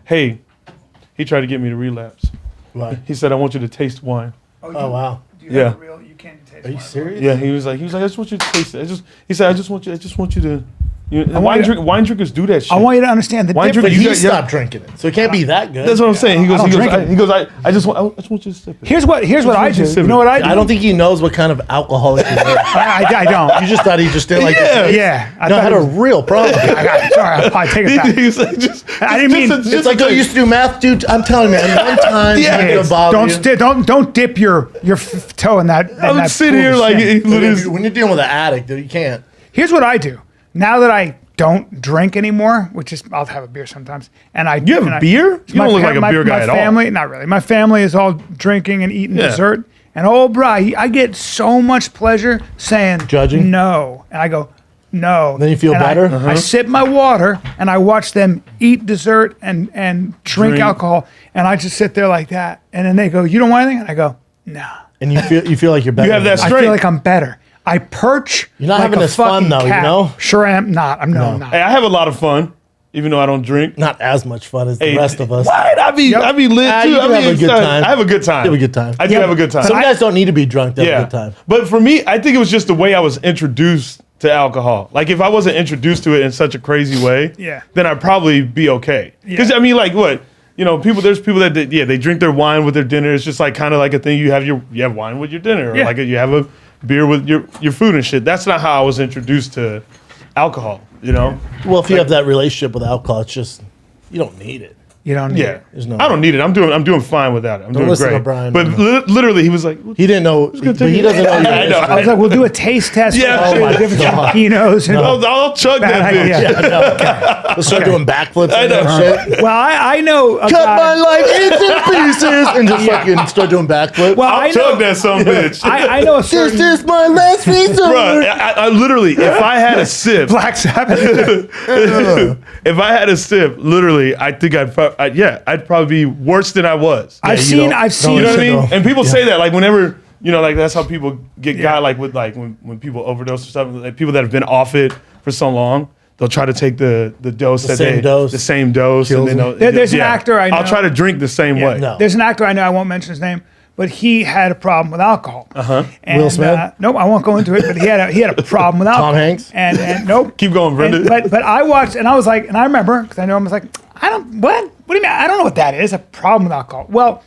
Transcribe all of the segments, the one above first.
hey, he tried to get me to relapse. What? He said, I want you to taste wine. Oh, wow. Do you have a real, you can't taste Are you wine. serious? Yeah, he was like, I just want you to taste it. He said, I just want you to. Wine drinkers do that shit. I want you to understand the Wine difference. But You he got- stopped drinking it, so it can't be that good. That's what I'm saying. He goes, I don't drink it. I just want you to sip it. Here's what I do. You know what I do? I don't think he knows what kind of alcoholic he is. I don't. You just thought he just didn't like it. Yeah. I had a real problem. Sorry, I'll probably take it back. He's like, I didn't mean- It's like I used to do math, dude. I'm telling you, man. One time, Don't dip your toe in that. I would sit here like when you're dealing with an addict, dude, you can't. Here's what I do. Now that I don't drink anymore, which is I'll have a beer sometimes, and I You have a beer? You don't look like a beer guy at all. My family, not really. My family is all drinking and eating dessert, and I get so much pleasure saying Judging? no, and I go no. Then you feel And better? I sip my water and I watch them eat dessert and drink alcohol, and I just sit there like that, and then they go, "You don't want anything?" And I go, "No." And you feel like you're better. You have that I straight. feel like I'm better. I perch. You're not like having a this fun, fucking though, you cat. know? Sure, I am not. I'm not. Hey, I have a lot of fun, even though I don't drink. Not as much fun as the rest of us. Right? I be lit too. you I do mean, have a good time. I have a good time. You have a good time. I do have a good time. Some guys don't need to be drunk to have a good time. But for me, I think it was just the way I was introduced to alcohol. Like if I wasn't introduced to it in such a crazy way, then I'd probably be okay. Because I mean, like what? You know, there's people that they drink their wine with their dinner. It's just like kind of like a thing. You have wine with your dinner, or like you have a beer with your food and shit. That's not how I was introduced to alcohol, you know? Well, if you have that relationship with alcohol, it's just, you don't need it. You don't need Yeah. it. There's no I don't need it. I'm doing fine without it. I'm doing listen great. to Bryan, But man. literally, he was like, He didn't know, but he doesn't know. I know. I was like, we'll do a taste test. Yeah. For Oh my different God. jalapenos. And I'll chug Bad that bitch. idea. We'll start doing backflips I and know. that shit. Well, I know. A Cut guy, my life into pieces and just fucking start doing backflips. Well, I'll I chug know. that some bitch. I know a This certain is my last resort. Bruh, I literally, if I had a sip, Black Sabbath. if I had a sip, literally, I think I'd probably be worse than I was. I've you seen. don't- I've don't seen. You know what I listen mean? to And people say that, like, whenever, you know, like, that's how people get got, like, with, like, when people overdose or stuff, like, people that have been off it for so long, they'll try to take the dose The same dose. the same dose. Kills And them. then There's an actor I know. I'll try to drink the same way. No. There's an actor I know. I won't mention his name, but he had a problem with alcohol. Will Smith? Nope, I won't go into it. But he had a problem with alcohol. Hanks? And nope. Keep going, Brenda. But I watched and I was like, and I remember because I know I was like, what do you mean? I don't know what that is. A problem with alcohol. Well,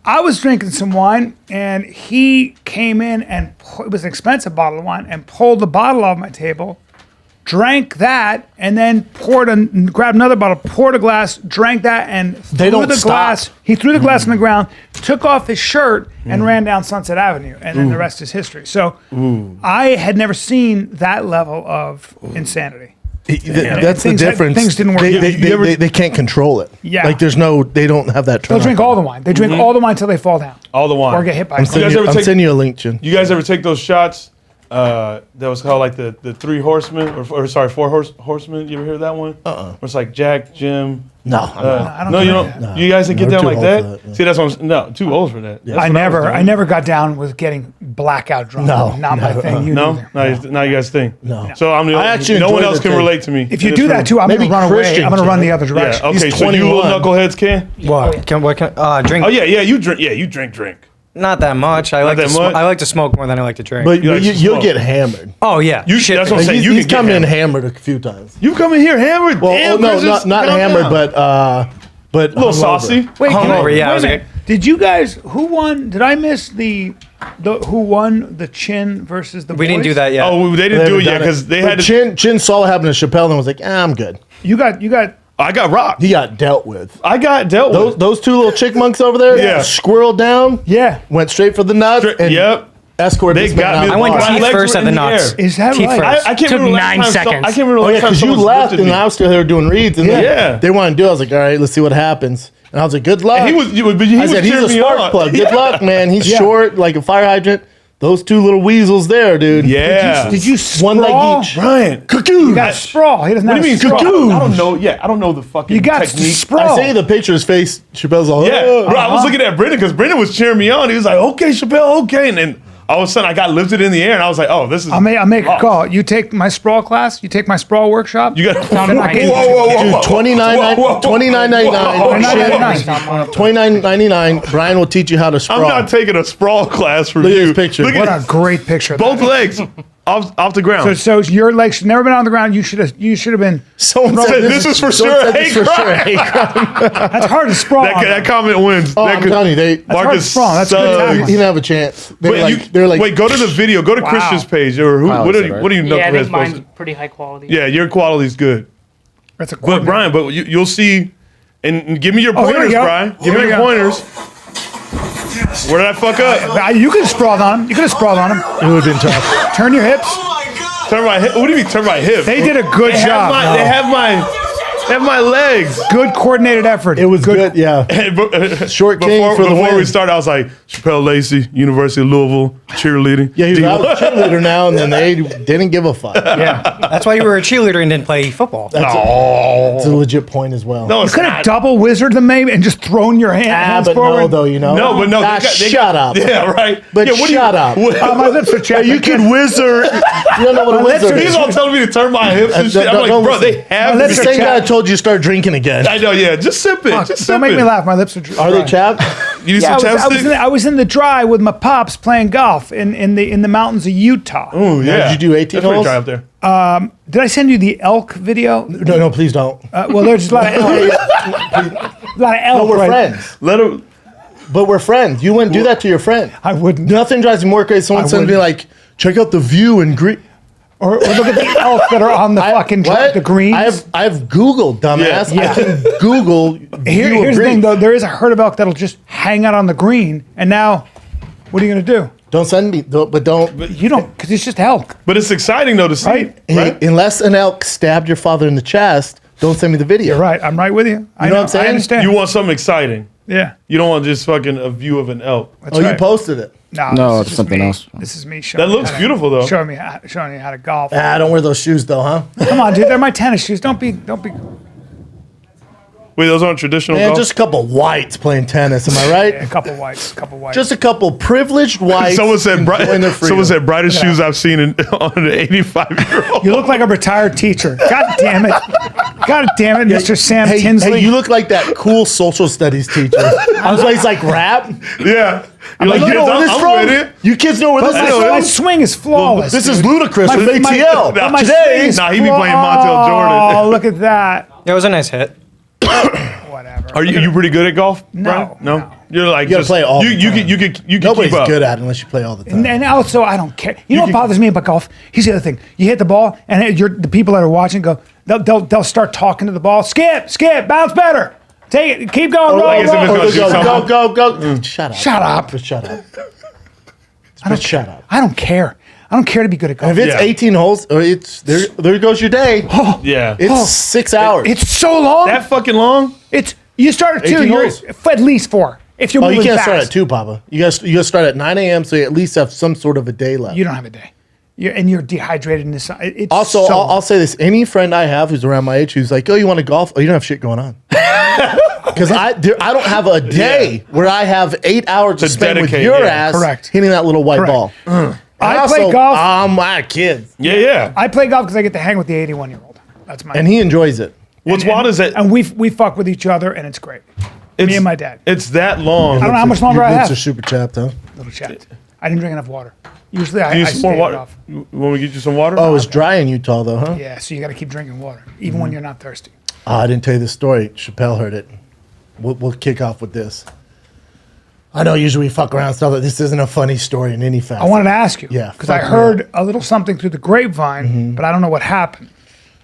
I was drinking some wine and he came in and it was an expensive bottle of wine and pulled the bottle off my table, drank that, and then grabbed another bottle, poured a glass, drank that, and threw don't the stop. glass. He threw the glass on the ground, took off his shirt, and ran down Sunset Avenue, and then the rest is history. So I had never seen that level of insanity. That's the Things difference. things didn't work out. They can't control it. Yeah. Like they don't have that. They'll drink all the wine. They drink all the wine until they fall down All the wine. or get hit by a I'm car. guys ever take- sending you a link, Chin. You guys ever take those shots that was called like the three horsemen or sorry, four horsemen? You ever hear that one? Where it's like Jack, Jim. No, I don't No, know you that. don't. You guys didn't get We're down too like old that. for that, yeah. See, that's what I'm too old for that. That's I what never, was doing. I never got down with getting blackout drunk. No, not my thing. You No, neither. now you guys think. No. So I'm the I actually no one enjoy else the can thing. relate to me. If you in do this that room. too, I'm Maybe gonna run away. Christian I'm gonna run can. the other direction. Yeah. Okay. He's So you little 21. knuckleheads can. What? Drink? Oh yeah. You drink. Yeah, you drink. Not that much. I like that to much? I like to smoke more than I like to drink. But You like to you'll smoke. get hammered. oh yeah, You. Shit. That's what I'm saying. You He's can get come in hammered. hammered a few times. You come in here hammered. Well, Damn, no, Chris, not calm hammered, down. but a little hungover. saucy. Wait, Hungover, yeah, I wait was a minute. Did you guys? Who won? Did I miss the who won the Chin versus the? we didn't Boys? do that yet. Oh, they didn't do it yet because they had to. Chin saw what happened to Shapel and was like, I'm good. You got. I got rocked. He got dealt with. I got dealt with. Those two little chickmunks over there, Yeah. squirreled down, Yeah. went straight for the nuts, and Yep. escorted They this man got out me. the I went bar. My teeth legs first were at the in the nuts. air. Is that Teeth right? first. I can't Took remember the last 9 time seconds. I can't remember the Oh last yeah, time because you someone left lifted and me. I was still here doing reads, and Yeah. they wanted to do it. I was like, all right, let's see what happens. And I was like, good luck. He was. I said, he's a spark plug. Good luck, man. He's short, like a fire hydrant. Those two little weasels there, dude. Yeah. Did you One leg sprawl? each. Brian? You got sprawl. He doesn't What have do you mean? sprawl. Sprawl? I don't know. Yeah, I don't know the fucking You got technique. sprawl. I say the picture, his face, Chappelle's all, Yeah, "Oh." bro, I was looking at Brendan because Brendan was cheering me on. He was like, "Okay, Chappelle, okay," and then all of a sudden I got lifted in the air, and I was like, "Oh, this is." I'll make a call. You take my sprawl class. You take my sprawl workshop. You got Dude, $29.99. Brian will teach you how to sprawl. I'm not taking a sprawl class from Look at you. this picture. Look What at a great picture. of both that. legs off the ground. So your legs should never been on the ground. You should have been. Someone said this is for someone sure said this hate for crime. sure hate crime. That's hard to sprawl. that comment wins. Oh, That I'm could- telling you, hard Marcus to sprawl. That's good sucks. tackling. he didn't have a chance. They're like, Wait, go to the video. Go to Wow. Christian's page or who? Wow, What is do that what do you know? Yeah, I Chris think mine's posted? pretty high quality. Yeah, your quality's good. That's a But coordinator. Brian, but you'll see, and give me your Oh, here we pointers, go. Brian. Give Here me we your go. pointers. Where did I fuck up? You could have sprawled on him. You could have sprawled on him. it would have been tough. Turn your hips. Turn my hip. What do you mean turn my hip? They did a good They job. have my legs. Good coordinated effort. It was good, yeah. Short king for the before we win. started, I was like, Shapel Lacey, University of Louisville, cheerleading. Yeah, he's out of cheerleader now, and then they didn't give a fuck. Yeah. That's why you were a cheerleader and didn't play football. That's a legit point as well. No, it's Could have not. double wizard them maybe and just thrown your hands but forward. no, though, you know. No, but no. Ah, shut up. Yeah, right. But yeah, what do you- shut up. Oh, my lips are chapped. You could wizard. You don't know what a My lips wizard are- He's is. all telling me to turn my hips and shit. I'm like, Don't bro, listen. they have My The lips are same guy chapped. told you to start drinking again. I know, yeah. Just sip it. Just sip Don't make it. me laugh. My lips are dry. Are they chapped? You need Yeah, some chapstick? I was in the dry with my pops playing golf in the mountains of Utah. Ooh, yeah. Did you do 18 That's pretty holes? dry up there. Did I send you the elk video? No, please don't. Well, there's a lot of elk. A lot of elk. No, we're right? friends. Let him. But we're friends. You wouldn't do that to your friend. I wouldn't. Nothing drives me more crazy. Someone I sends me wouldn't. like, check out the view and green. Or look at the elk that are on the fucking the greens. I've Googled, dumbass. Yeah. I can Google. Here's the thing, though. There is a herd of elk that'll just hang out on the green, and now, what are you going to do? Don't send me, but don't. You don't, because it's just elk. But it's exciting though to see. Right. Right. Unless an elk stabbed your father in the chest, don't send me the video. You're right. I'm right with you. I know what I'm saying? I understand. You want something exciting. Yeah. You don't want just fucking a view of an elk. That's Oh, you right. posted it. No, No, this it's is something me. else. This is me showing That you looks how to- beautiful though. Showing you how to golf. Ah, don't wear those shoes though, huh? Come on, dude. They're my tennis shoes. Don't be. Wait, those aren't traditional Man, golf? just a couple whites playing tennis. Am I right? A couple whites. Just a couple privileged whites. Someone said, enjoying their freedom. someone said brightest shoes I've seen on an 85-year-old. You look like a retired teacher. God damn it. God damn it, Mr. Sam Tinsley. Hey, you look like that cool social studies teacher. I was like, like rap. Yeah. You're Like, like, you know where yes, this I'm from? with it. You kids know where this my, is my from? swing is flawless. This is dude. ludicrous with ATL. Nah, my today- swing is nah, he be playing Montel Jordan. Oh, look at that. That was a nice hit. Whatever. Are you pretty good at golf? No, Brian? No. no. You're like You gotta play all the you time. can you can Nobody's keep up. good at it unless you play all the time. And also, I don't care. You know what bothers me about golf? Here's the other thing. You hit the ball, and the people that are watching go, they'll start talking to the ball. Skip, bounce better. Take it. Keep going. like as if roll, it's roll. gonna do something. Go. Shut up. Shut up. Just shut up. Shut up. I don't care. I don't care to be good at golf. If it's Yeah. 18 holes, or it's there goes your day. Yeah. It's 6 hours. It's so long. that fucking long? It's you start at 2. 18 You're holes. at least 4. If you're oh, moving you can't fast. start at 2, Papa. You gotta start at 9 a.m. so you at least have some sort of a day left. You don't have a day. You're dehydrated in this. It's Also, so I'll say this: any friend I have who's around my age who's like, "Oh, you want to golf? Oh, you don't have shit going on." Because I don't have a day where I have 8 hours to spend with dedicate, your yeah. ass Correct. hitting that little white Correct. ball. And I play also, golf. My kids, Yeah. I play golf because I get to hang with the 81-year-old. That's my. and he enjoys it. What's wild is that And we fuck with each other, and it's great. Me and my dad. It's that long. I don't know how much longer Your I lips have. are super chapped, huh? Little chat. I didn't drink enough water. Usually, I You need I some more stay water. off. Want me to get you some water? Oh, it's dry in Utah, though, huh? Yeah, so you got to keep drinking water, even when you're not thirsty. Oh, I didn't tell you this story. Chappelle heard it. We'll kick off with this. I know usually we fuck around and stuff, but this isn't a funny story in any facet. I wanted to ask you. Yeah, Because I fuck me heard a little something through the grapevine, but I don't know what happened.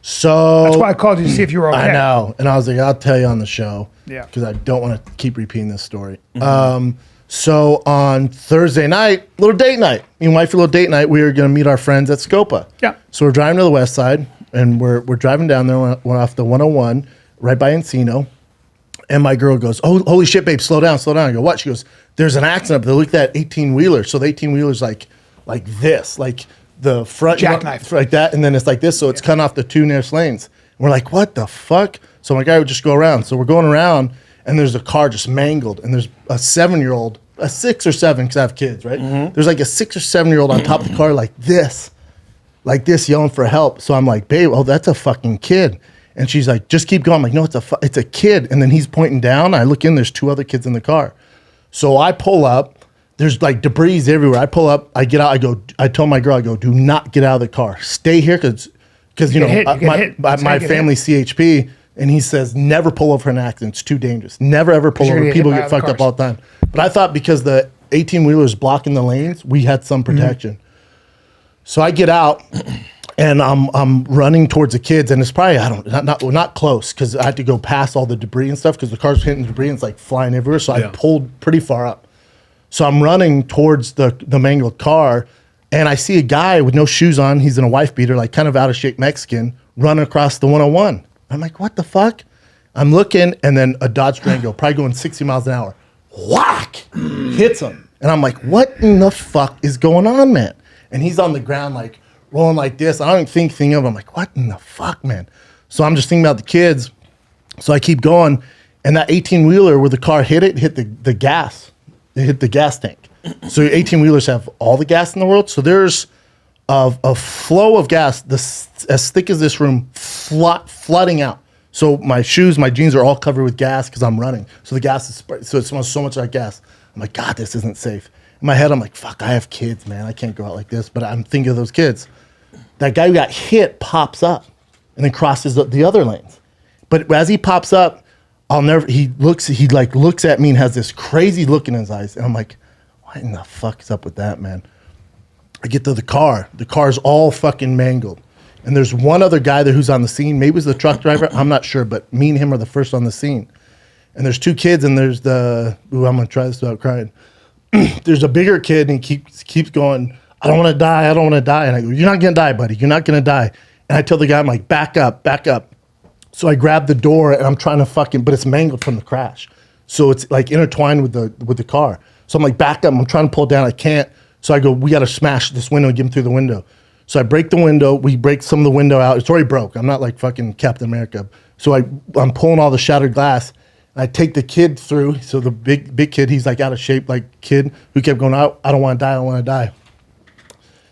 So That's why I called you to see if you were okay. I know. And I was like, I'll tell you on the show. Yeah. Because I don't want to keep repeating this story. So on Thursday night, little date night, me and wifey, little date night, we were going to meet our friends at Scopa. Yeah. So we're driving to the west side, and we're driving down there. We're off the 101, right by Encino. And my girl goes, "Oh, holy shit, babe, slow down, slow down." I go, "What?" She goes, "There's an accident up there. Look at that 18-wheeler." So the 18-wheeler's like this, like the front, Jackknife. like that, and then it's like this, so it's cutting off the 2 nearest lanes. And we're like, "What the fuck?" So my guy would just go around. So we're going around, and there's a car just mangled, and there's a 7-year-old a 6 or 7 because I have kids, right? There's like a 6 or 7-year-old on top of the car like this yelling for help. So I'm like, babe, oh, that's a fucking kid. And she's like, just keep going. I'm like, no, it's a kid. And then he's pointing down. I look in, there's 2 other kids in the car. So I pull up. There's like debris everywhere. I pull up. I get out. I told my girl, I go, do not get out of the car. Stay here because you know my family's CHP. And he says, never pull over for an accident. It's too dangerous. Never, ever pull over. People get fucked up all the time. But I thought because the 18-wheeler's blocking the lanes, we had some protection. So I get out. And I'm running towards the kids, and it's probably not close because I had to go past all the debris and stuff because the car's hitting the debris and it's like flying everywhere. So I pulled pretty far up. So I'm running towards the mangled car, and I see a guy with no shoes on. He's in a wife beater, like kind of out of shape Mexican, running across the 101. I'm like, what the fuck? I'm looking, and then a Dodge Durango, probably going 60 miles an hour, whack, hits him, and I'm like, what in the fuck is going on, man? And he's on the ground like rolling like this. I don't even think of him. I'm like, what in the fuck, man? So I'm just thinking about the kids. So I keep going. And that 18-wheeler where the car hit the gas. It hit the gas tank. So 18-wheelers have all the gas in the world. So there's a flow of gas as thick as this room flooding out. So my shoes, my jeans are all covered with gas because I'm running. So the gas is spread. So it smells so much like gas. I'm like, God, this isn't safe. In my head, I'm like, fuck, I have kids, man. I can't go out like this. But I'm thinking of those kids. That guy who got hit pops up and then crosses the other lanes. But as he pops up, he looks at me and has this crazy look in his eyes. And I'm like, what in the fuck is up with that, man? I get to the car. The car's all fucking mangled. And there's one other guy there who's on the scene. Maybe it was the truck driver. I'm not sure, but me and him are the first on the scene. And there's 2 kids, and there's I'm going to try this without crying. There's a bigger kid, and he keeps going, I don't want to die. I don't want to die. And I go, you're not going to die, buddy. You're not going to die. And I tell the guy, I'm like, back up. So I grab the door and I'm trying to but it's mangled from the crash. So it's like intertwined with the car. So I'm like, back up. I'm trying to pull it down. I can't. So I go, we got to smash this window and get him through the window. So I break the window. We break some of the window out. It's already broke. I'm not like fucking Captain America. So I'm pulling all the shattered glass. And I take the kid through. So the big kid, he's like out of shape, like kid who kept going, I don't want to die. I don't want to die.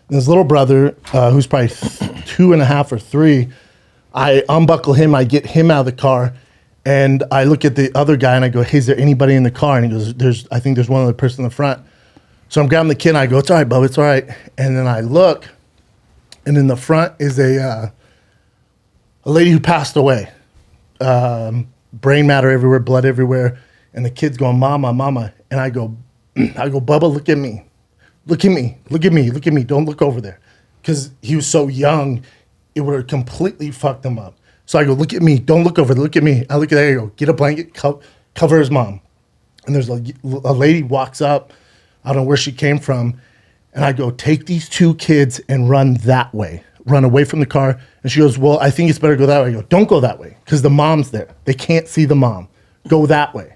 And his little brother, who's probably 2.5 or 3, I unbuckle him. I get him out of the car. And I look at the other guy and I go, hey, is there anybody in the car? And he goes, I think there's one other person in the front. So I'm grabbing the kid and I go, it's all right, bub, it's all right. And then I look, and in the front is a lady who passed away. Brain matter everywhere, blood everywhere. And the kid's going, mama, mama. And I go, Bubba, look at me. Look at me. Don't look over there. Because he was so young, it would have completely fucked him up. So I go, look at me. Don't look over there. Look at me. I look at there. I go, get a blanket, cover his mom. And there's a lady walks up. I don't know where she came from. And I go, take these 2 kids and run that way. Run away from the car. And she goes, well, I think it's better to go that way. I go, don't go that way because the mom's there. They can't see the mom. Go that way.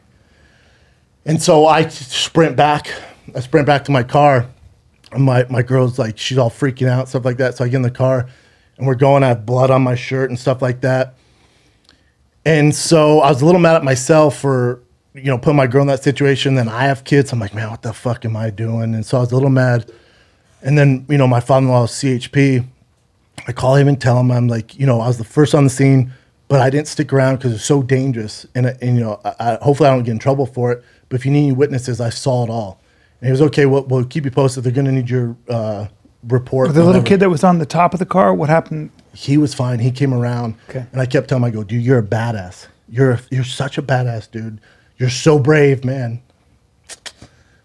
And so I sprint back to my car. And my girl's like, she's all freaking out, stuff like that. So I get in the car and we're going, I have blood on my shirt and stuff like that. And so I was a little mad at myself for, putting my girl in that situation. Then I have kids. I'm like, man, what the fuck am I doing? And so I was a little mad. And then, my father-in-law is CHP. I call him and tell him, I'm like, I was the first on the scene, but I didn't stick around because it's so dangerous. And hopefully I don't get in trouble for it. But if you need any witnesses, I saw it all. And he was, okay, we'll keep you posted. They're going to need your report. The little kid that was on the top of the car, what happened? He was fine. He came around. Okay. And I kept telling him, I go, dude, you're a badass. You're such a badass, dude. You're so brave, man.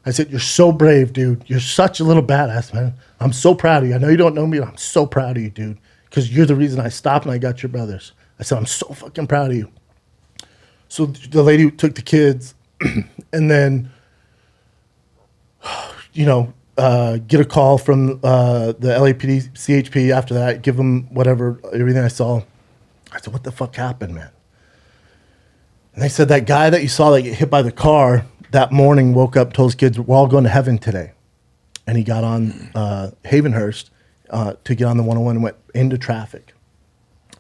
I said, you're so brave, dude. You're such a little badass, man. I'm so proud of you. I know you don't know me, but I'm so proud of you, dude, because you're the reason I stopped and I got your brothers. I said, I'm so fucking proud of you. So the lady took the kids and then, get a call from the LAPD, CHP after that, give them everything I saw. I said, what the fuck happened, man? And they said that guy that you saw that get hit by the car that morning woke up, told his kids, we're all going to heaven today. And he got on Havenhurst to get on the 101 and went into traffic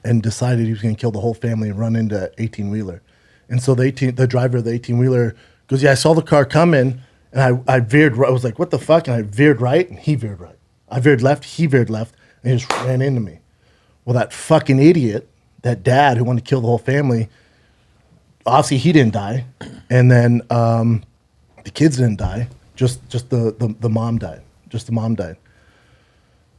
and decided he was going to kill the whole family and run into 18-wheeler. And so the driver of the 18-wheeler goes, yeah, I saw the car coming. And I veered right. I was like, what the fuck? And I veered right, and he veered right. I veered left, he veered left, and he just ran into me. Well, that fucking idiot, that dad who wanted to kill the whole family, obviously he didn't die. And then the kids didn't die. Just the mom died. Just the mom died.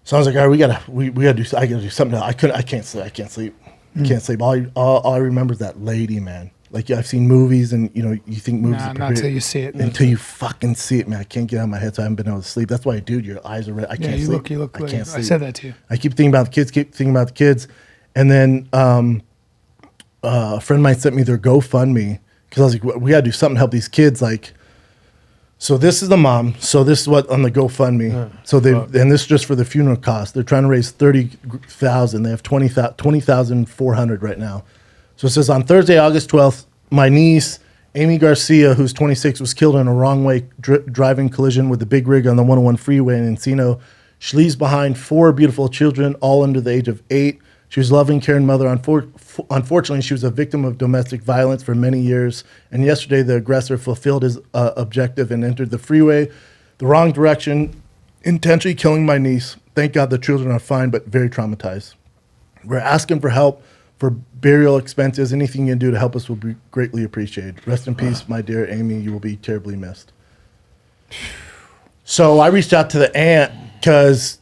So I was like, all right, we gotta do. I gotta do something. I can't sleep. I can't sleep. All I remember is that lady, man. Like I've seen movies, and you think movies. Nah, not until you see it. Until you fucking see it, man. I can't get out of my head, so I haven't been able to sleep. That's why, dude, your eyes are red. I can't sleep. You look. I can't sleep. I said that to you. I keep thinking about the kids, and then a friend of mine sent me their GoFundMe because I was like, we gotta do something to help these kids. Like, so this is the mom. So this is what on the GoFundMe. So and this is just for the funeral cost. They're trying to raise $30,000. They have 20,400 right now. So it says, on Thursday, August 12th, my niece, Amy Garcia, who's 26, was killed in a wrong-way driving collision with the big rig on the 101 freeway in Encino. She leaves behind 4 beautiful children, all under the age of 8. She was a loving, caring mother. Unfortunately, she was a victim of domestic violence for many years. And yesterday, the aggressor fulfilled his objective and entered the freeway the wrong direction, intentionally killing my niece. Thank God the children are fine, but very traumatized. We're asking for help for burial expenses. Anything you can do to help us will be greatly appreciated. Rest in peace, my dear Amy. You will be terribly missed. So I reached out to the aunt because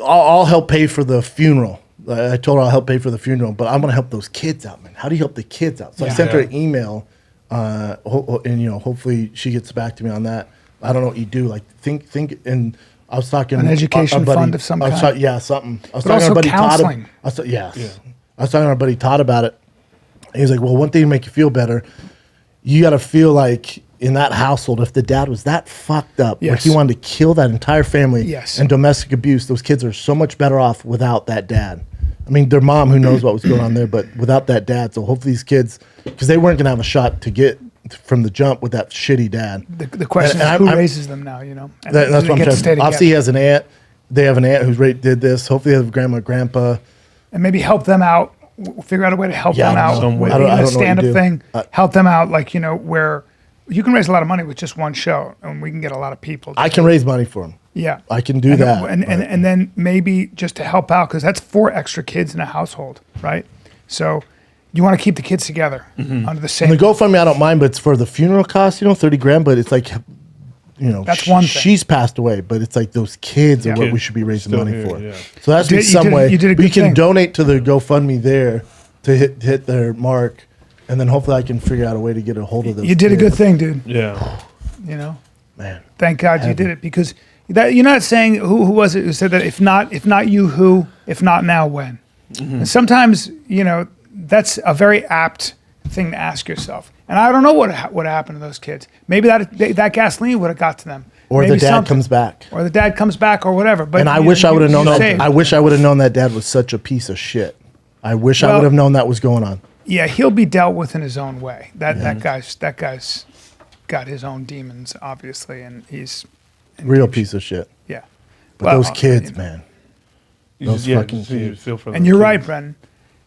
I'll help pay for the funeral. I told her I'll help pay for the funeral, but I'm going to help those kids out, man. How do you help the kids out? So I sent her an email, and hopefully she gets back to me on that. I don't know what you do. Like think, and I was talking an education buddy, fund of some kind. Something. I was But talking to also our buddy counseling. Todd. I was talking to our buddy Todd about it. And he's like, well, one thing to make you feel better, you got to feel like in that household, if the dad was that fucked up, where he wanted to kill that entire family and domestic abuse, those kids are so much better off without that dad. I mean, their mom, who knows what was going on there, but without that dad. So hopefully these kids, because they weren't going to have a shot to get from the jump with that shitty dad. The question is who raises them now, And that's what I'm saying. Obviously, he has an aunt. They have an aunt who's did this. Hopefully, they have grandma, grandpa. And maybe help them out. Figure out a way to help them out. Some way. I don't know stand-up thing. Help them out, where you can raise a lot of money with just one show, and we can get a lot of people. I can raise money for them. Yeah, I can do that. And then maybe just to help out, because that's 4 extra kids in a household, right? So you want to keep the kids together under the same. And the GoFundMe, I don't mind, but it's for the funeral cost, $30,000. But it's like, that's one thing. She's passed away, but it's like those kids are what we should be raising money for. Yeah. So that's some way. You did a good we can thing. donate to the GoFundMe there to hit their mark, and then hopefully I can figure out a way to get a hold of those. You did a good thing, dude. Yeah. Man. Thank God you did it, because that you're not saying who was it who said that if not you, who, if not now, when. And sometimes that's a very apt thing to ask yourself. And I don't know what happened to those kids. Maybe that gasoline would have got to them. Or Maybe the dad something. comes back. Or the dad comes back, or whatever. But And I wish I would have known that. saved. I wish I would have known that dad was such a piece of shit. I wish I would have known that was going on. Yeah, he'll be dealt with in his own way. That guy's got his own demons, obviously, and he's Real piece of shit. Yeah. But those kids, man. Those fucking kids. Feel for And you're right, Brendan.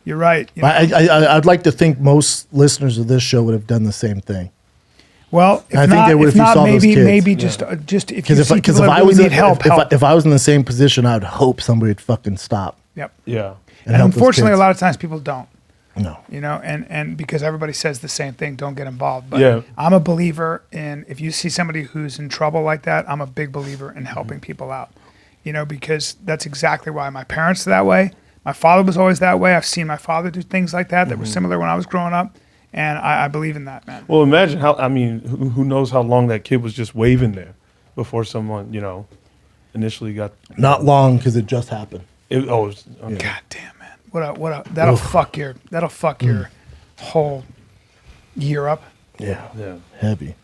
You're right. I'd like to think most listeners of this show would have done the same thing. Well, if I think not, they would if you saw those kids. maybe just if you see people if that I really was need help. if I was in the same position, I would hope somebody would fucking stop. Yep. Yeah. And help those unfortunately, a kids. lot of times people don't. No. And because everybody says the same thing, don't get involved. But Yeah. I'm a believer in, if you see somebody who's in trouble like that, I'm a big believer in helping people out. Because that's exactly why my parents are that way. My father was always that way. I've seen my father do things like that were similar when I was growing up. And I believe in that, man. Well, imagine who knows how long that kid was just waving there before someone, initially got. Not long, because it just happened. Okay. God damn, man. That'll fuck your whole year up. Yeah. Yeah. Heavy.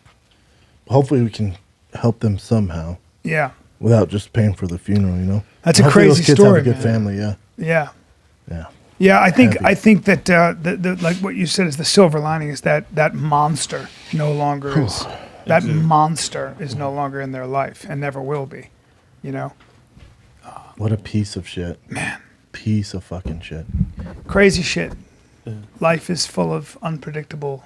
Hopefully we can help them somehow Yeah. without just paying for the funeral, That's a Hopefully crazy those kids story, have a good man. family, yeah. Yeah. Yeah. Yeah, I think Heavy. that the like what you said is the silver lining is that monster no longer is that monster is no longer in their life and never will be, What a piece of shit. Man. Piece of fucking shit. Crazy shit. Life is full of unpredictable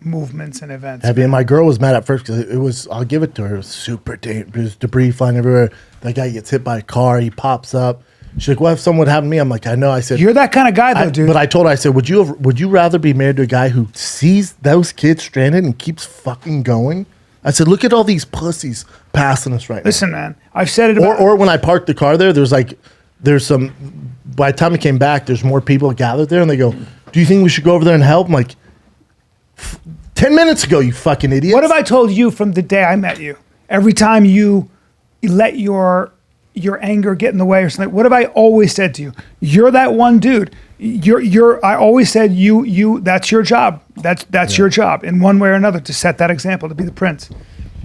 movements and events. Heavy. And my girl was mad at first because it was, I'll give it to her, it was super dangerous. There's debris flying everywhere. That guy gets hit by a car. He pops up. She's like, what if someone would happen to me? I'm like, I know. I said, you're that kind of guy, though, dude. But I told her, I said, would you rather be married to a guy who sees those kids stranded and keeps fucking going? I said, look at all these pussies passing us right Listen, man, I've said it now. about... Or when I parked the car there, there's some, by the time I came back, there's more people gathered there, and they go, do you think we should go over there and help? I'm like, 10 minutes ago, you fucking idiot. What have I told you from the day I met you? Every time you let your anger get in the way or something, what have I always said to you? You're that one dude. I always said that's your job. That's your job in one way or another, to set that example, to be the prince.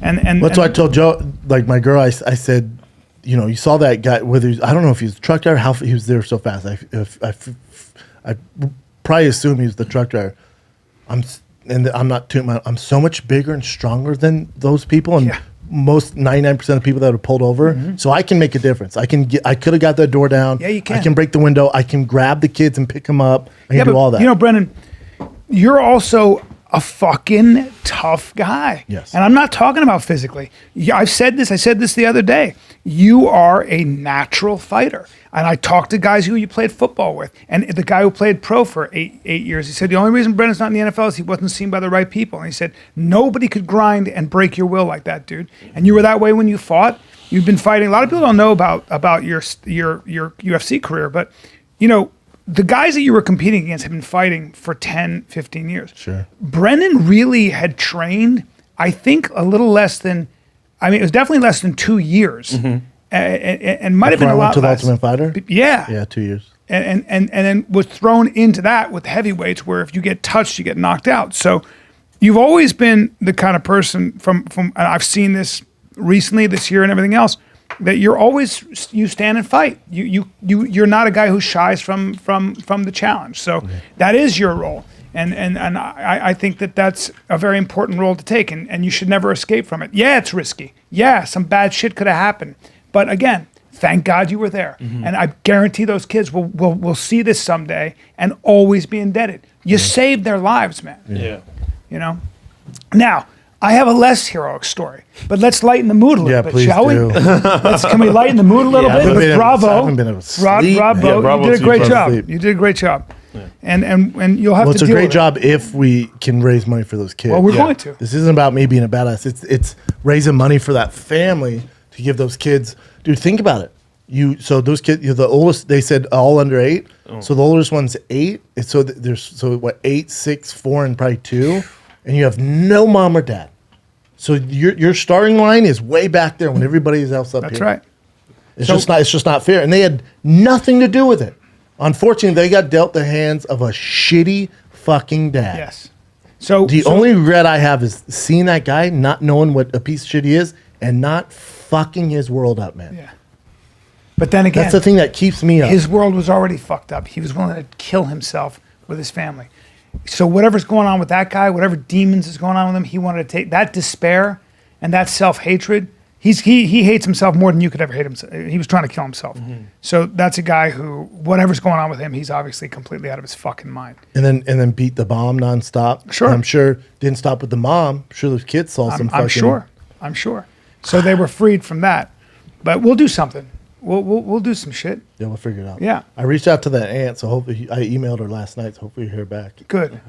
And that's why I told Joe, like my girl, I said, you know, you saw that guy, I don't know if he was a truck driver, how he was there so fast. I probably assume he was the truck driver. I'm so much bigger and stronger than those people, and most 99% of people that are pulled over. So I can make a difference. I could have got that door down. Yeah, you can. I can break the window. I can grab the kids and pick them up. I can do all that. You know, Brendan, you're also a fucking tough guy. Yes. And I'm not talking about physically. I said this the other day. You are a natural fighter. And I talked to guys who you played football with. And the guy who played pro for eight years, he said, the only reason Brendan's not in the NFL is he wasn't seen by the right people. And he said, nobody could grind and break your will like that, dude. And you were that way when you fought. You've been fighting. A lot of people don't know about your UFC career, but, you know, the guys that you were competing against have been fighting for 10, 15 years. Sure. Brendan really had trained, I think, a little less than, it was definitely less than 2 years. And might have been a lot less. Before I went to the Ultimate Fighter? Yeah. Yeah, 2 years. And then was thrown into that with heavyweights, where if you get touched, you get knocked out. So you've always been the kind of person from and I've seen this recently this year and everything else, that you stand and fight. You're not a guy who shies from the challenge. So that is your role. And I think that's a very important role to take, and you should never escape from it. Yeah, it's risky. Yeah, some bad shit could have happened. But again, thank God you were there. And I guarantee those kids will see this someday and always be indebted. You saved their lives, man. Yeah. You know? Now, I have a less heroic story, but let's lighten the mood a little bit, shall we? Can we lighten the mood a little bit? With Bravo. I haven't been able to sleep. Bravo, you did a great job. You did a great job. Yeah. And you'll have to deal with it. It's a great job if we can raise money for those kids. Well, we're going to. This isn't about me being a badass. It's raising money for that family to give those kids. Dude, think about it. So those kids, the oldest, they said all under 8. Oh. So the oldest one's 8. So there's 8, 6, 4, and probably 2, and you have no mom or dad. So your starting line is way back there when everybody else up here. That's right. It's just not fair, and they had nothing to do with it. Unfortunately, they got dealt the hands of a shitty fucking dad. Yes. So the only regret I have is seeing that guy, not knowing what a piece of shit he is, and not fucking his world up, man. Yeah. But then again, that's the thing that keeps me up. His world was already fucked up. He was willing to kill himself with his family. So whatever's going on with that guy, whatever demons is going on with him, he wanted to take that despair and that self-hatred. He hates himself more than you could ever hate himself. He was trying to kill himself. So that's a guy who, whatever's going on with him, he's obviously completely out of his fucking mind. And then beat the mom nonstop. Sure. And I'm sure didn't stop with the mom. I'm sure those kids saw some fucking... I'm sure. So they were freed from that. But we'll do something. We'll do some shit. Yeah, we'll figure it out. Yeah. I reached out to that aunt, so hopefully I emailed her last night, so hopefully you hear back. Good.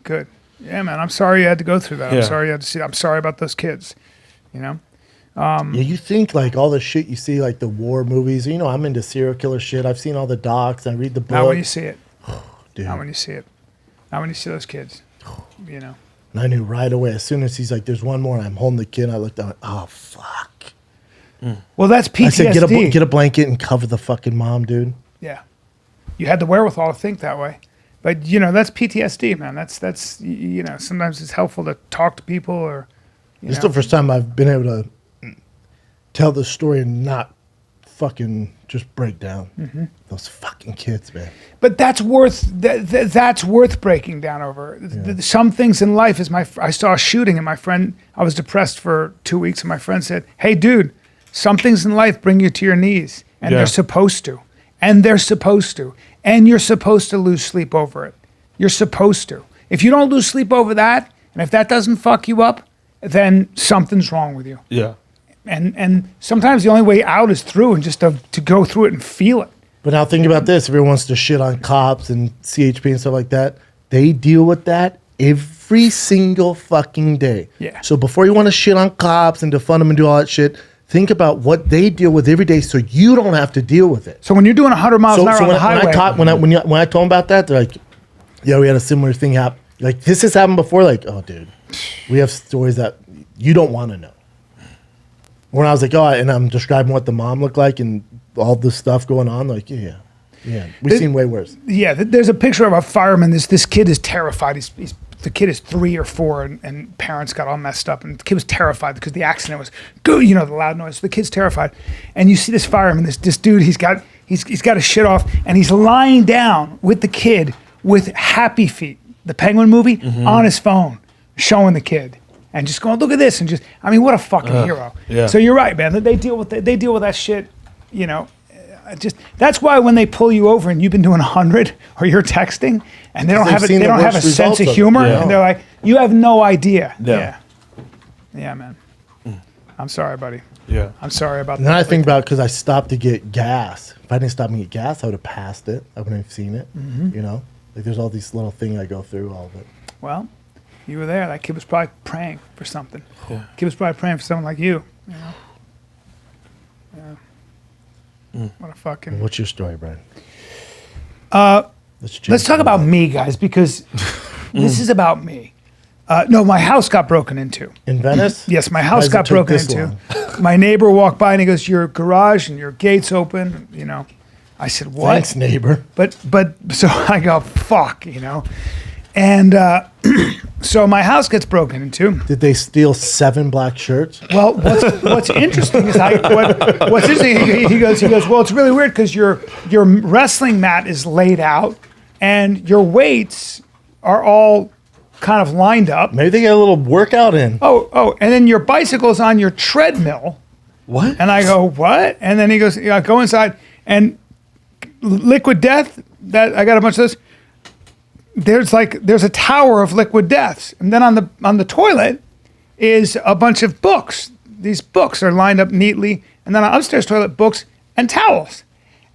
Good. Yeah, man. I'm sorry you had to go through that. I'm sorry you had to see that. I'm sorry about those kids. You know? Yeah, you think like all the shit you see, like the war movies. You know, I'm into serial killer shit. I've seen all the docs. I read the book. Not when you see it. Dude. Not when you see it. Not when you see those kids. You know. And I knew right away. As soon as he's like, "There's one more," and I'm holding the kid. And I looked down. Oh fuck. Well, that's PTSD. I said, get a blanket and cover the fucking mom, dude. Yeah. You had the wherewithal to think that way. But, you know, that's PTSD, man. That's you know, sometimes it's helpful to talk to people or, This is the first time I've been able to tell the story and not fucking just break down. Those fucking kids, man. But that's worth breaking down over. Some things in life I saw a shooting and my friend, I was depressed for 2 weeks and my friend said, "Hey, dude, some things in life bring you to your knees and they're supposed to. And they're supposed to. And you're supposed to lose sleep over it. You're supposed to. If you don't lose sleep over that, And if that doesn't fuck you up, then something's wrong with you. Yeah. And sometimes the only way out is through, and just to go through it and feel it. But now think about this. Everyone wants to shit on cops and CHP and stuff like that. They deal with that every single fucking day. Yeah. So before you want to shit on cops and defund them and do all that shit, think about what they deal with every day so you don't have to deal with it. So when you're doing 100 miles an hour on the highway. When I told them about that, they're like, yeah, we had a similar thing happen. Like, this has happened before. Like, oh, dude, we have stories that you don't want to know. When I was like, and I'm describing what the mom looked like and all this stuff going on, like, yeah, we've seen way worse. Yeah, there's a picture of a fireman. This kid is terrified. The kid is 3 or 4, and parents got all messed up, and the kid was terrified because the accident was good. You know, the loud noise. So the kid's terrified, and you see this fireman, this dude. He's got his shit off, and he's lying down with the kid with Happy Feet, the Penguin movie, on his phone, showing the kid. And just going, look at this, and just, I mean, what a fucking hero. Yeah. So you're right, man. They deal with that shit. You know, that's why when they pull you over and you've been doing 100 or you're texting and they don't have a sense of humor, and they're like, you have no idea. Yeah man. I'm sorry, buddy. Yeah. I'm sorry about that. And then I think about, because I stopped to get gas. If I didn't stop and get gas, I would have passed it. I wouldn't have seen it. You know, like there's all these little things I go through, all of it. Well, you were there. That kid was probably praying for something. Yeah. Kid was probably praying for someone like you. You know? Yeah. What a fucking. What's your story, Bryan? Let's talk about me, guys, because this is about me. No, my house got broken into. In Venice? Yes, my house got broken into. My neighbor walked by and he goes, "Your garage and your gate's open." You know, I said, "What?" Thanks, neighbor. But so I go, "Fuck," you know, and so my house gets broken into. Did they steal 7 black shirts? Well, what's interesting is what's interesting. He goes. Well, it's really weird because your wrestling mat is laid out and your weights are all kind of lined up. Maybe they get a little workout in. Oh, and then your bicycle's on your treadmill. What? And I go, what? And then he goes, yeah, go inside. And Liquid Death, that I got a bunch of this. There's a tower of Liquid Deaths. And then on the toilet is a bunch of books. These books are lined up neatly. And then on upstairs toilet, books and towels.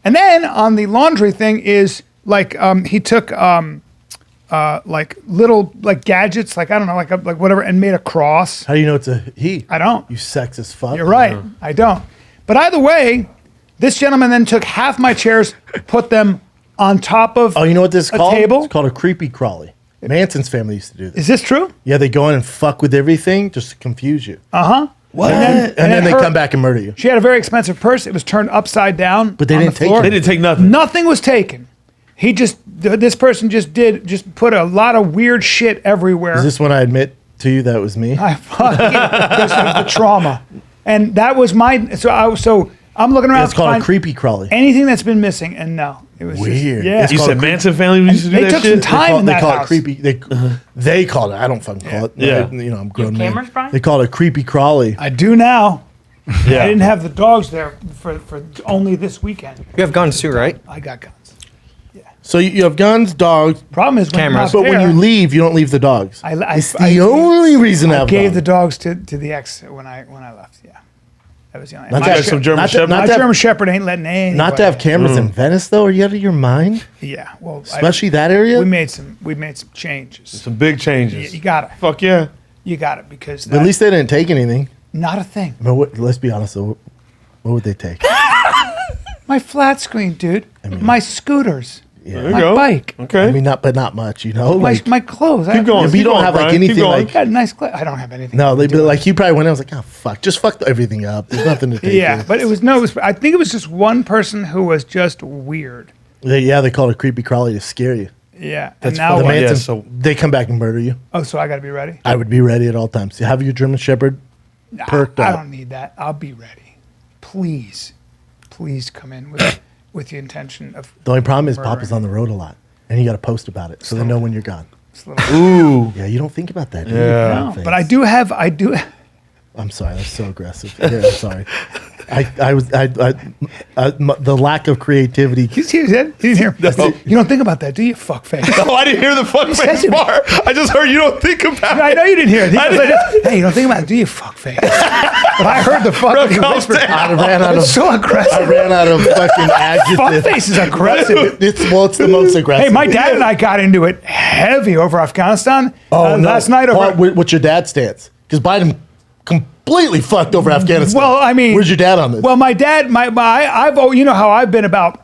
And then on the laundry thing is like he took like little like gadgets, like I don't know, like whatever, and made a cross. How do you know it's a he? I don't. You sexist fuck. You're right. I don't. But either way, this gentleman then took half my chairs, put them on top of you know what this is called? table. It's called a creepy crawly. Manson's family used to do this. Is this true? Yeah, they go in and fuck with everything just to confuse you. What? And then they come back and murder you. She had a very expensive purse. It was turned upside down. But they on didn't the take floor. it. They didn't take nothing. Nothing was taken. This person just put a lot of weird shit everywhere. Is this when I admit to you that was me? This was the trauma, and that was my. So I'm looking around. It's to called a find creepy crawly. anything that's been missing, and no, it was Weird. Just, yeah, You said Manson family used to do They that took shit? some time in They that call house. it creepy. They call it. I don't fucking call it. Yeah. You know, I'm grown have man. cameras, Bryan? They call it a creepy crawly. I do now. Yeah. I didn't have the dogs there for only this weekend. You have guns too, right? I got guns. So you have guns, dogs, Problem is, when Cameras. I'm but not when there, you leave, you don't leave the dogs. It's the I- only reason I I have gave the dogs. dogs to the ex when I left. Yeah, that was the only. Not My to have Like some German not to- Shepherd? not my to have- German Shepherd ain't letting anybody. Not to have cameras in Venice, though. Are you out of your mind? Yeah, well, Especially that area. we made some changes. Some big changes. You got it. Fuck yeah. You got it because But at least they didn't take anything. not a thing. But let's be honest. Though, what would they take? My flat screen, dude. My scooters. Yeah. There you My go. bike. Okay. I mean, not much. You know, My, like my clothes. keep going. but you Keep don't going, have like Bryan. Keep anything going. like. I got nice clothes. I don't have anything. No, to they do like you probably went. I was like, oh fuck, just fuck everything up. There's nothing to take. Yeah, here. but it was I think it was just one person who was just weird. They call it a creepy crawly to scare you. Yeah, That's and now The funny. what? Yeah, Mansons, so- they come back and murder you. Oh, so I got to be ready. I would be ready at all times. You have your German Shepherd perked I up. don't need that. I'll be ready. Please come in with the intention of. The only problem is murdering. Papa's on the road a lot, and you got to post about it so they know when you're gone. It's a little- Ooh. Yeah, you don't think about that, do you? Yeah. No, but I do. I'm sorry, that's so aggressive. Yeah, I'm sorry. The lack of creativity. You didn't hear. You don't think about that, do you? Fuckface. No, I didn't hear the fuckface part. I just heard you don't think about it. I know you didn't hear it. Hey, you don't think about it, do you? Fuckface. But I heard the fucking whisper. I ran out of so aggressive. I ran out of fucking adjectives. Fuckface is aggressive. It's the most aggressive. Hey, my dad and I got into it heavy over Afghanistan last night. What's your dad's stance? Because Biden completely fucked over Afghanistan. Well, I mean, where's your dad on this? Well, my dad, you know how I've been about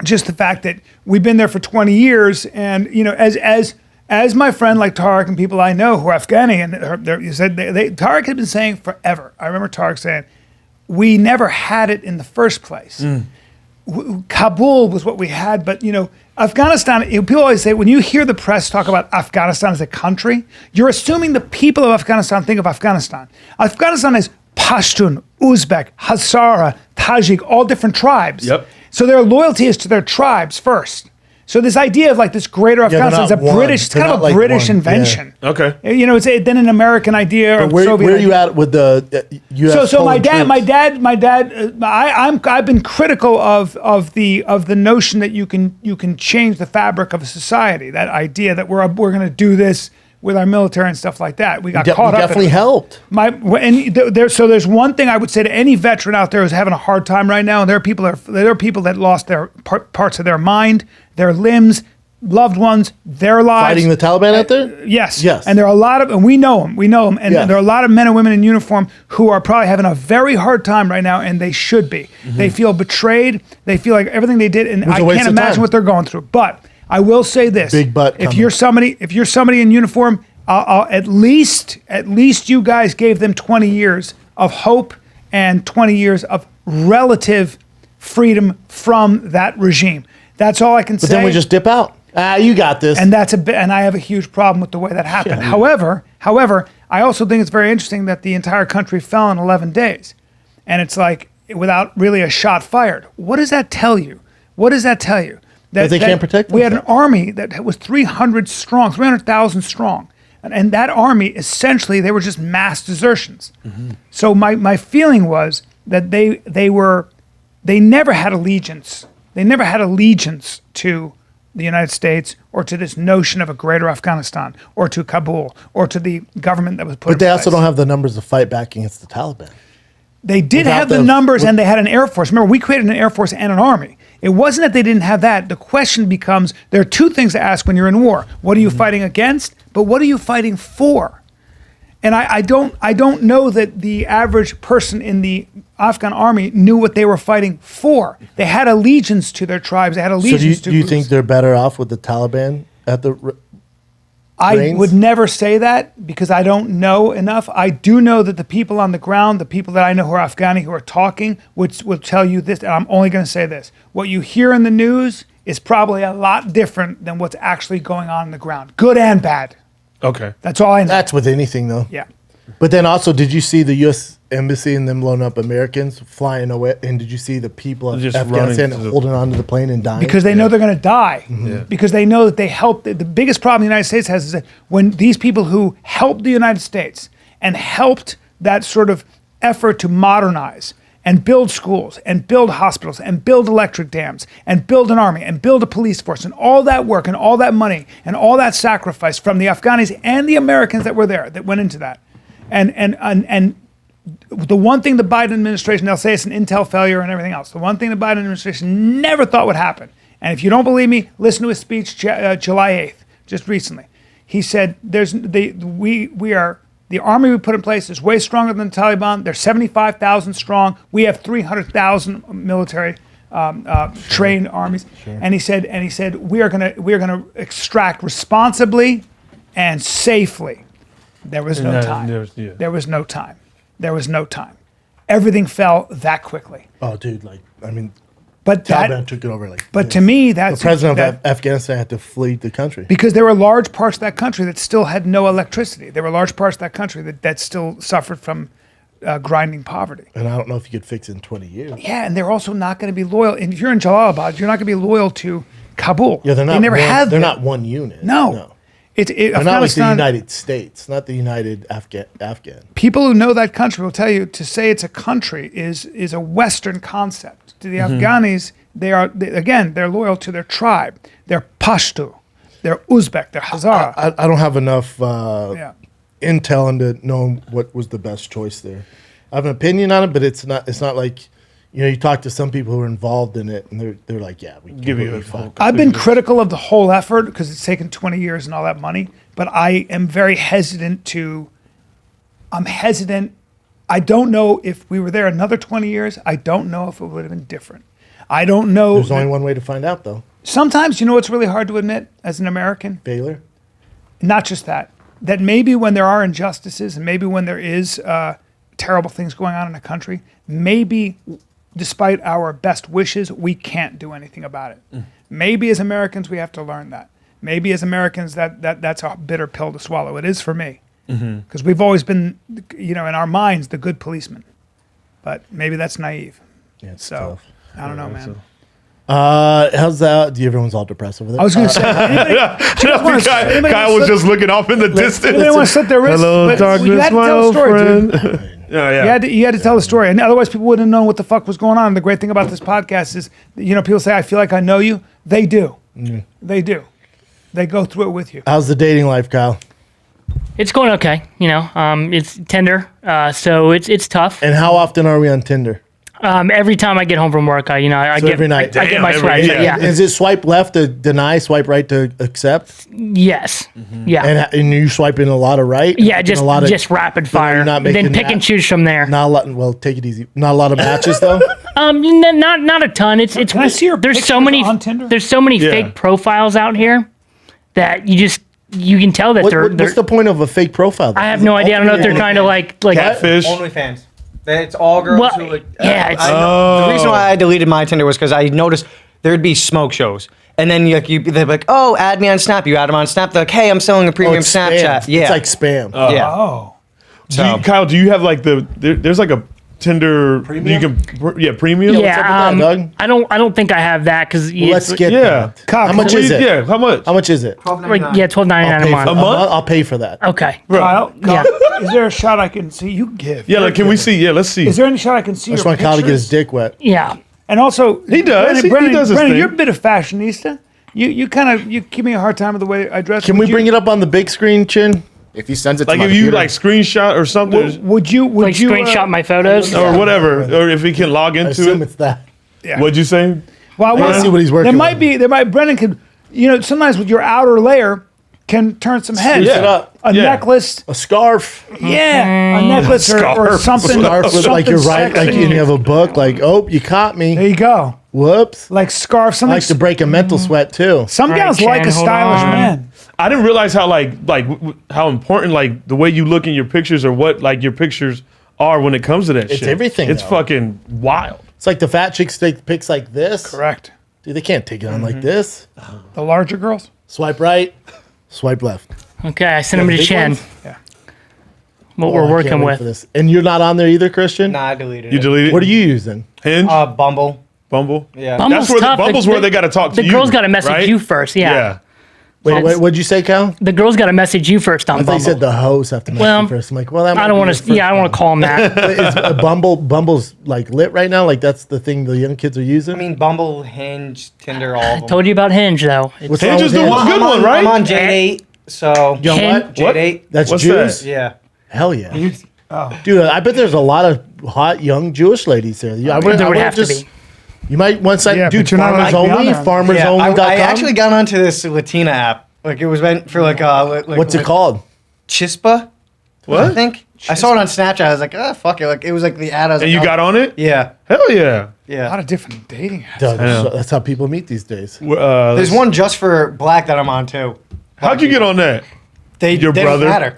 just the fact that we've been there for 20 years, and you know, as my friend like Tarek and people I know who are Afghani, and you said Tarek had been saying forever. I remember Tarek saying, "We never had it in the first place. Kabul was what we had, but you know." Afghanistan, people always say, when you hear the press talk about Afghanistan as a country, you're assuming the people of Afghanistan think of Afghanistan. Afghanistan is Pashtun, Uzbek, Hazara, Tajik, all different tribes. Yep. So their loyalty is to their tribes first. So this idea of like this greater Afghanistan is it's kind of a British invention. Yeah. Okay. You know, it's then an American idea or Soviet where are you idea. at with the U.S. So my dad, I've been critical of the notion that you can change the fabric of a society. That idea that we're going to do this with our military and stuff like that. We got caught up. Definitely helped. There's one thing I would say to any veteran out there who's having a hard time right now. And there are people that lost their parts of their mind, their limbs, loved ones, their lives. Fighting the Taliban out there? Yes. Yes. And there are a lot of, and we know them, and Yes. there are a lot of men and women in uniform who are probably having a very hard time right now, and they should be. They feel betrayed. They feel like everything they did, and I can't imagine what they're going through. But I will say this: Big butt if coming. you're somebody in uniform, I'll at least you guys gave them 20 years of hope and 20 years of relative freedom from that regime. That's all I can say. But then we just dip out. You got this. And and I have a huge problem with the way that happened. Yeah. However, I also think it's very interesting that the entire country fell in 11 days. And it's like, without really a shot fired. What does that tell you? What does that tell you? That they can't protect We had an themselves. army that was 300,000 strong. And that army, essentially, they were just mass desertions. So my feeling was that they never had allegiance. They never had allegiance to the United States or to this notion of a greater Afghanistan or to Kabul or to the government that was put in But they place. also don't have the numbers to fight back against the Taliban. They did Without have the those- numbers, and they had an air force. Remember, we created an air force and an army. It wasn't that they didn't have that. The question becomes, there are two things to ask when you're in war. What are you fighting against? But what are you fighting for? And I don't know that the average person in the Afghan army knew what they were fighting for. They had allegiance to their tribes. They had So allegiance do you think they're better off with the Taliban at the I reins? would never say that because I don't know enough. I do know that the people on the ground, the people that I know who are Afghani who are talking, will tell you this, and I'm only going to say this. What you hear in the news is probably a lot different than what's actually going on the ground, good and bad. Okay. That's all I know. That's with anything, though. Yeah. But then also, did you see the U.S. Embassy and them blowing up Americans flying away? And did you see the people of Just Afghanistan running to the- holding onto the plane and dying? Because they know they're going to die. Yeah. Because they know that they helped. The biggest problem the United States has is that when these people who helped the United States and helped that sort of effort to modernize and build schools and build hospitals and build electric dams and build an army and build a police force and all that work and all that money and all that sacrifice from the Afghanis and the Americans that were there that went into that. And the one thing the Biden administration, they'll say it's an intel failure and everything else. The one thing the Biden administration never thought would happen. And if you don't believe me, listen to his speech July 8th, just recently. He said, the army we put in place is way stronger than the Taliban. They're 75,000 strong. We have 300,000 military trained armies. Sure. And he said, we are gonna extract responsibly and safely. There was no time. There was no time. There was no time. Everything fell that quickly. Oh, dude, But Taliban took it over like. But this. to me, that's the president of Afghanistan had to flee the country because there were large parts of that country that still had no electricity. There were large parts of that country that still suffered from grinding poverty. And I don't know if you could fix it in 20 years. Yeah, and they're also not going to be loyal. And if you're in Jalalabad, you're not going to be loyal to Kabul. Yeah, they're not. They never had. They're not one unit. No. Not like the Afghanistan. United States, not the United Afghan. People who know that country will tell you to say it's a country is a Western concept. To the Afghanis, they're loyal to their tribe. They're Pashto, they're Uzbek, they're Hazara. I don't have enough intel into knowing what was the best choice there. I have an opinion on it, but it's not like, you talk to some people who are involved in it, and they're like, yeah, we Give you a fuck. I've been critical of the whole effort because it's taken 20 years and all that money, but I am very hesitant I'm hesitant. I don't know if we were there another 20 years. I don't know if it would have been different. I don't know. There's only one way to find out, though. Sometimes, you know what's really hard to admit as an American? Failure. Not just that maybe when there are injustices and maybe when there is terrible things going on in a country, maybe despite our best wishes, we can't do anything about it. Maybe as Americans, we have to learn that. Maybe as Americans, that's a bitter pill to swallow. It is for me. Because we've always been, in our minds, the good policeman. But maybe that's naive. Yeah, it's So, tough. I don't know, man. How's that? Everyone's all depressed over there. I was going to say, anybody Kyle was just looking off in the distance. Anybody want to slit their wrists? Hello, But darkness, you had to my tell the old story, friend. dude. Yeah. You had to tell the story, and otherwise people wouldn't have known what the fuck was going on. And the great thing about this podcast is, people say, "I feel like I know you." They do. They do. They go through it with you. How's the dating life, Kyle? It's going okay. It's Tinder, so it's tough. And how often are we on Tinder? Every time I get home from work, I get every night. I get my Damn, swag. every- Yeah. Is it swipe left to deny, swipe right to accept? Yes. Yeah. And you swiping a lot of right? Yeah. And Just a lot of, rapid So you're fire. not Then making pick and that- choose from there. Not a lot. Well, take it easy. Not a lot of matches though. Not a ton. It's Can I see your there's so pictures many on Tinder? there's so many Yeah. fake profiles out here that you can tell that they're. What's the point of a fake profile? I have no idea. I don't know if they're trying to like Catfish. OnlyFans. It's all girls Well, who like. yeah, it's- The reason why I deleted my Tinder was because I noticed there'd be smoke shows. And then they'd be like, oh, add me on Snap. You add them on Snap. They're like, hey, I'm selling a premium it's Snapchat. spam. Yeah. It's like spam. yeah. Oh. Kyle, do you have like there's like a Tinder Premium? premium? yeah. up with that, Doug? I don't think I have that because Well, let's get Yeah. that. Kyle, How much can is it? Yeah, how much? How much is it? like $12.99 a Pay month. for, month? I'll pay for that. Okay. Kyle, Yeah. is there a shot I can see you give? Yeah, like can we see? Yeah, let's see. Is there any shot I can see I just your want Kyle to get his pictures? dick wet. Yeah. And also, He does. He does his Brennan, thing. you're a bit of fashionista. You give me a hard time with the way I dress. Can we bring it up on the big screen, Chin? If he sends it Like to my if you computer, like screenshot or something Would you Like screenshot my photos. or whatever, or if he can log I into assume it. it's that. What'd you say? Well, I wanna see what he's working There might Brennan could sometimes with your outer layer can turn some heads. Spruce it up. A Yeah. necklace. A scarf. Yeah. A necklace or Scarf. something. Scarf with like something you're right, like sexy. you have a book, like, oh, you caught There me. you go. Whoops. Like scarf. I Something. like to break a mental sweat too. Some All right, gals like a Chan, hold stylish on. man. I didn't realize how how important like the way you look in your pictures or what like your pictures are when it comes to that shit. It's everything, It's though. fucking wild. It's like the fat chicks take pics like this. Correct. Dude, they can't take it on like this. The larger girls. Swipe right, swipe left. Okay, I sent him to Big Chen. ones? Yeah. What Oh, we're I can't working wait for with. this. And you're not on there either, Christian? Nah, I deleted You it. delete it. What are you using? Hinge? Bumble. Bumble. Yeah. Bumble's That's where tough. Bumble's where they got to talk to the you. girls got to message right? you first. Yeah. Wait, what'd you say, Cal? The girls got to message you first on I thought Bumble. you said the hoes have to message Well, you first. I'm like, well, that I don't want to. Yeah, I don't want to call them that. Is Bumble's like lit right now? Like that's the thing the young kids are using? I mean, Bumble, Hinge, Tinder, all of them. Told you about Hinge though. It's What's Hinge wrong is with the Hinge? one good one, right? I'm on J8, so. You know Hinge- what? J8. That's What's Jews? that? Yeah. Hell yeah. Dude, I bet there's a lot of hot young Jewish ladies there. I There would would've have to be. You might once I Yeah, do but you're not farmers allowed to be on only, there. farmersonly.com. I actually got onto this Latina app. Like it was meant for like What's it called? Chispa. What? I think. I saw it on Snapchat. I was like, oh fuck it. Like it was like the ad. I was And like, you oh. got on it? Yeah. Hell yeah. A lot Yeah. of different dating apps. Dude, know. that's how people meet these days. There's one just for black that I'm on too. How'd you get on that? They Your they brother? don't matter.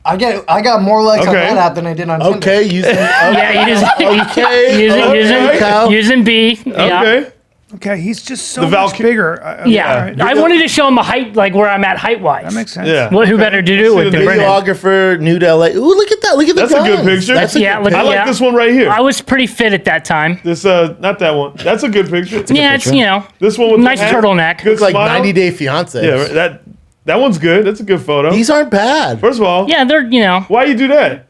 I got more likes on Okay. that app than I did on Tinder. Okay, using Yeah, you just okay, Kyle. using B. Yeah. Okay. Okay, he's just so The much Valky- bigger. Yeah. all right. I wanted to show him a height, like where I'm at height wise. That makes sense. Yeah. Well, who better to do it with than Brennan? Videographer, new to LA. Ooh, look at that. Look at the That's a good guns. picture. That's a Yeah, good look- I picture. like yeah. this one right here. I was pretty fit at that time. This not that one. That's a good picture. Yeah, it's picture. you know, This one with nice the hat. turtleneck. Good It's like smile. 90 Day Fiance. Yeah, that That one's good. That's a good photo. These aren't bad. First of all, Yeah, they're why you do that?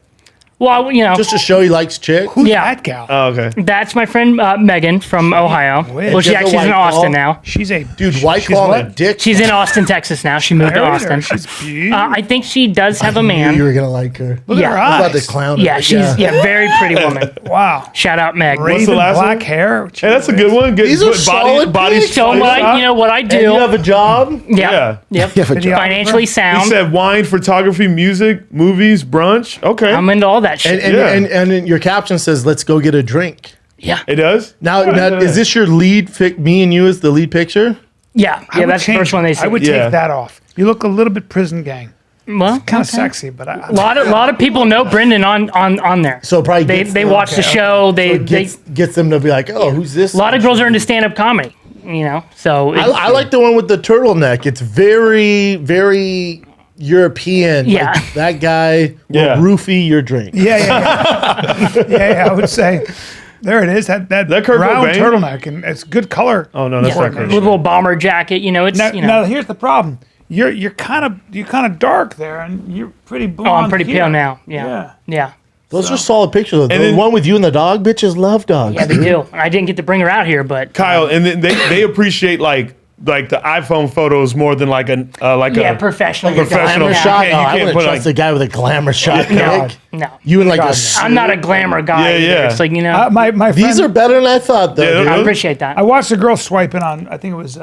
Well, Just to show he likes chicks. Who's Yeah. that gal? Oh, okay. that's my friend Megan from Ohio. Well, She has a she's in white Austin claw. now. She's a Dude, White she's Claw what? and dick. She's in Austin, Texas now. She moved to Married her. Austin. She's beautiful. I think she does have a I knew you man. were gonna like her. Look at her yeah. I'm about eyes. to clown her. Yeah, but she's very pretty woman. Wow. Shout out Meg. Raven the last black one? hair. Hey, that's a good one. Good. These are good solid pics. So what I And do. you have a job? Yeah. Yep. You have a job. Financially He sound. said wine, photography, music, movies, brunch. Okay. I'm into all that shit. And in your caption says, "Let's go get a drink." yeah. It does? Now, is this your lead? Me and you as the lead picture? Yeah. I Yeah. would That's the change first one it. they said. I would Yeah. take that off. You look a little bit prison gang. Well, Kind of okay. sexy, but A lot of people know Brendan on there. So probably they gets they them- watch the show. They Gets them to be like, "Oh, who's this?" a lot of girls are into stand up comedy. So I like the one with the turtleneck. It's very, very European. Yeah. Like, that guy will Yeah. roofie your drink. yeah. I would say there it is. That Kurt brown Cobain? turtleneck, and it's good color. Oh, no, that's yeah, not with a good. little bomber jacket. It's Now here's the problem. You're kind of dark there, and you're pretty blonde. oh, I'm pretty here. pale now. Yeah. Those are solid pictures. The then- one with you and the dog, bitches love dogs. Yeah, they do. I didn't get to bring her out here, but Kyle, and then they appreciate like the iPhone photos more than like a professional. professional Glamour Yeah. shot. You No, I can't wouldn't put, trust like- a guy with a glamour shot. No, Nick. no. You in like God, a. no. I'm not a glamour guy. Yeah, either. yeah. It's like My friend, These are better than I thought, though. Yeah, dude. I appreciate that. I watched a girl swiping on. I think it was.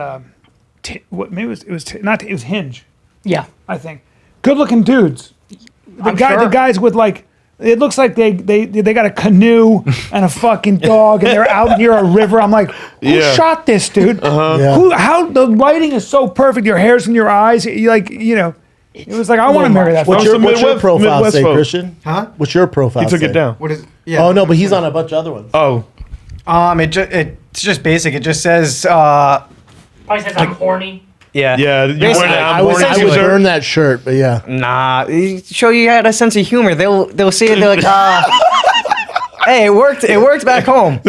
Maybe it was Hinge. Yeah. I think good looking dudes. The sure. guys with like. It looks like they got a canoe and a fucking dog and they're out near a river. I'm like, who Yeah. shot this, dude? Yeah. How the lighting is so perfect. Your hair's in your eyes. You like, it was like I want to marry that. What's fucker. your Midwest- profile Midwest say, folk. Christian? Huh? What's your profile He took say? it down. What is? Yeah. Oh, no, but he's on a bunch of other ones. Oh, It's just basic. It just says. Probably says I'm horny. Yeah. yeah. You Basically, wearing that I would morning shirt? burn that shirt, but yeah. Nah. Show you had a sense of humor. They'll see it. They're like, hey, it worked. It worked back home.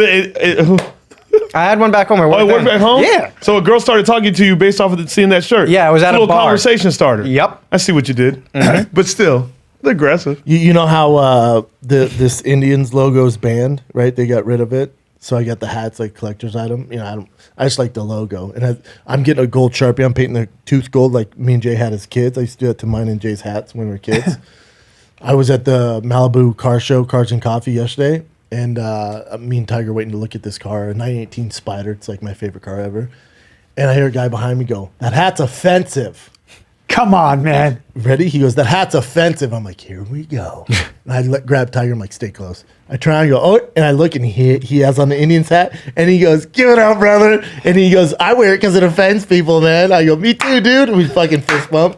I had one back home. Oh, it worked then. back home? Yeah. So a girl started talking to you based off of seeing that shirt? Yeah, it was at a a little bar. conversation starter. Yep. I see what you did. But still, they're aggressive. You know how this Indians logo is banned, right? They got rid of it. So I got the hats like collector's item. I just like the logo, and I'm getting a gold Sharpie. I'm painting the tooth gold like me and Jay had as kids. I used to do that to mine and Jay's hats when we were kids. I was at the Malibu car show, Cars and Coffee, yesterday, and me and Tiger waiting to look at this car, a 918 Spider. It's like my favorite car ever. And I hear a guy behind me go, "That hat's offensive." Come on, man. Ready? He goes, "That hat's offensive." I'm like, "Here we go." And I grab Tiger. I'm like, "Stay close." I try and go, "Oh," and I look, and he has on the Indians hat, and he goes, "Give it up, brother." And he goes, "I wear it because it offends people, man." I go, "Me too, dude." And we fucking fist bump.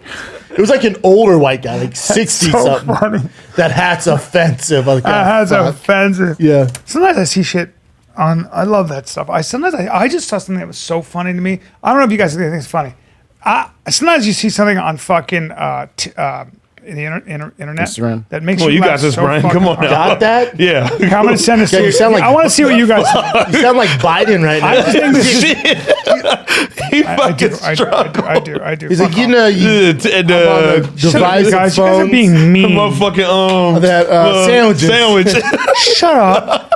It was like an older white guy, like 60 so something. funny. That hat's offensive. I was like, "Oh, That's fuck." offensive. Yeah. Sometimes I see shit on. I love that stuff. I just saw something that was so funny to me. I don't know if you guys think it's funny. Sometimes you see something on fucking in the internet Instagram. that makes Well, you laugh got this, so Brian. fucking Come on hard. now. Got that? Yeah. I'm gonna send this Yeah, to you sound like- I want to see what you guys. You sound like Biden right I just now. think this is. He I fucking do. struck. I do. He's like, Fuck you off. know, you And Shut up, you guys. You guys are phones. being mean. motherfucking That, sandwiches. Sandwich. Shut up.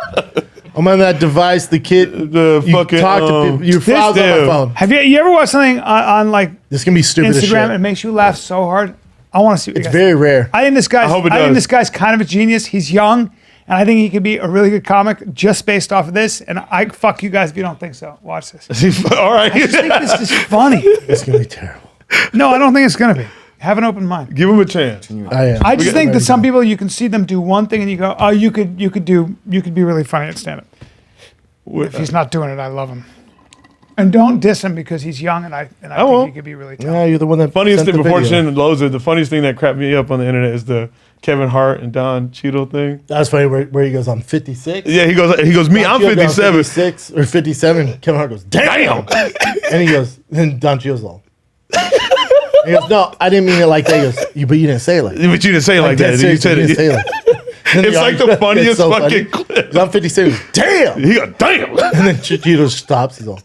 I'm on that device. The kid, The you fucking talk to people. Your this files on my dude. phone. Have you ever watched something on like This can be stupid as shit. Instagram and it makes you laugh so hard? I want to see what you It's guys very rare. I think this guy's. I hope it I think does. this guy's kind of a genius. He's young, and I think he could be a really good comic just based off of this. And I fuck you guys if you don't think so. Watch this. I All right. just think this is funny. It's gonna be terrible. No, I don't think it's gonna be. Have an open mind. Give him a chance. I am. I just think that some people you can see them do one thing and you go, oh, you could be really funny at stand up. If he's not doing it, I love him. And don't diss him because he's young and I think won't. he could be really Yeah, talented. you're the one that Funniest sent thing the before video. Shannon loads it, the funniest thing that crapped me up on the internet is the Kevin Hart and Don Cheadle thing. That's funny where he goes, "I'm 56." Yeah, he goes, me, I'm Don Cheadle goes, 57. 56 or 57. Kevin Hart goes, "Damn!" And he goes, then Don Cheadle's all. He goes, "No, I didn't mean it like that." He goes, "But you didn't say it like that." But you didn't say it like that. Dead You serious, said you didn't say it. it like that. Then It's like the argument- funniest it's so fucking funny. clip. He goes, "I'm 56." He goes, "Damn!" He goes, damn. And then Cheeto stops. He's all,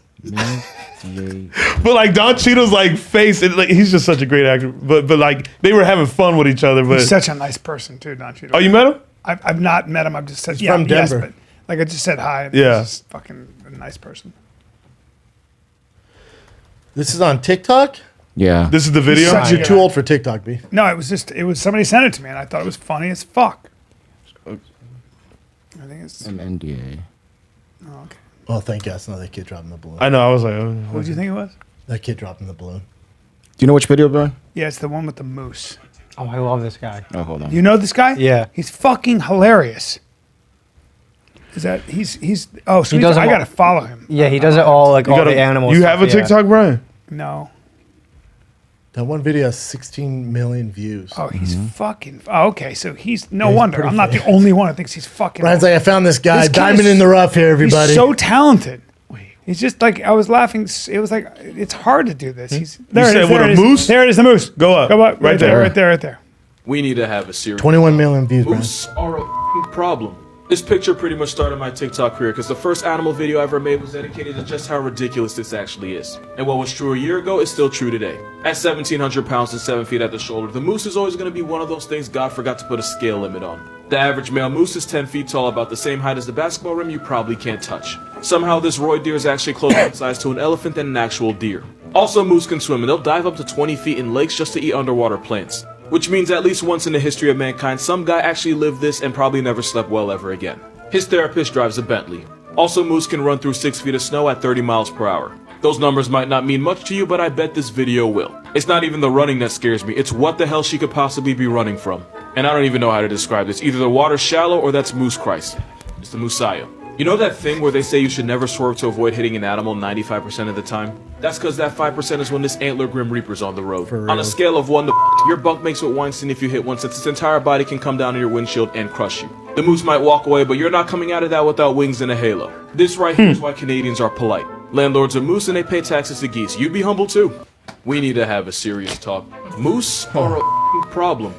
But like Don Cheadle's like face, like he's just such a great actor. But like they were having fun with each other. But He's such a nice person too, Don Cheadle. Oh, you met him? I've not met him. I've just said from yes, Denver. but like I just said hi. And Yeah. he's just fucking a nice person. This is on TikTok? Yeah. This is the video. Such You're too old for TikTok, B. No, it was somebody sent it to me and I thought it was funny as fuck. I think it's NDA. oh, okay. Oh, thank God. It's not that kid dropping the balloon. I know. I was like, oh, What did you think it was? That kid dropping the balloon. Do you know which video, Brian? Yeah, it's the one with the moose. Oh, I love this guy. Oh, hold on. You know this guy? Yeah. He's fucking hilarious. Is that he's oh sweet. does I them all- gotta follow him. Yeah, he does it all like you all got the animals. You have a TikTok, Brian? No. That one video has 16 million views. Oh, he's fucking. Oh, okay, so he's no he's wonder. pretty I'm not the famous. only one that thinks he's fucking. Brian's like, I found this guy, This kid diamond is- in the rough here, everybody. He's so talented. He's just like I was laughing. It was like it's hard to do this. He's there. said There with it a is. moose? There it is. The moose. Go up. Go up. Right Right there. there. Right there. Right there. We need to have a serious 21 million views, Brian. moose are a f***ing problem. This picture pretty much started my TikTok career because the first animal video I ever made was dedicated to just how ridiculous this actually is. And what was true a year ago is still true today. At 1,700 pounds and 7 feet at the shoulder, the moose is always going to be one of those things God forgot to put a scale limit on. The average male moose is 10 feet tall, about the same height as the basketball rim you probably can't touch. Somehow this Roy deer is actually closer in size to an elephant than an actual deer. Also, moose can swim and they'll dive up to 20 feet in lakes just to eat underwater plants. Which means at least once in the history of mankind, some guy actually lived this and probably never slept well ever again. His therapist drives a Bentley. Also, moose can run through 6 feet of snow at 30 miles per hour. Those numbers might not mean much to you, but I bet this video will. It's not even the running that scares me, it's what the hell she could possibly be running from. And I don't even know how to describe this. Either the water's shallow or that's Moose Christ. It's the Messiah. You know that thing where they say you should never swerve to avoid hitting an animal 95% of the time? That's because that 5% is when this antler Grim Reaper's on the road. On a scale of 1 to your bunk makes with Weinstein if you hit one, since its entire body can come down on your windshield and crush you. The moose might walk away, but you're not coming out of that without wings and a halo. This right here is why Canadians are polite. Landlords are moose and they pay taxes to geese. You'd be humble too. We need to have a serious talk. Moose are a f***ing problem.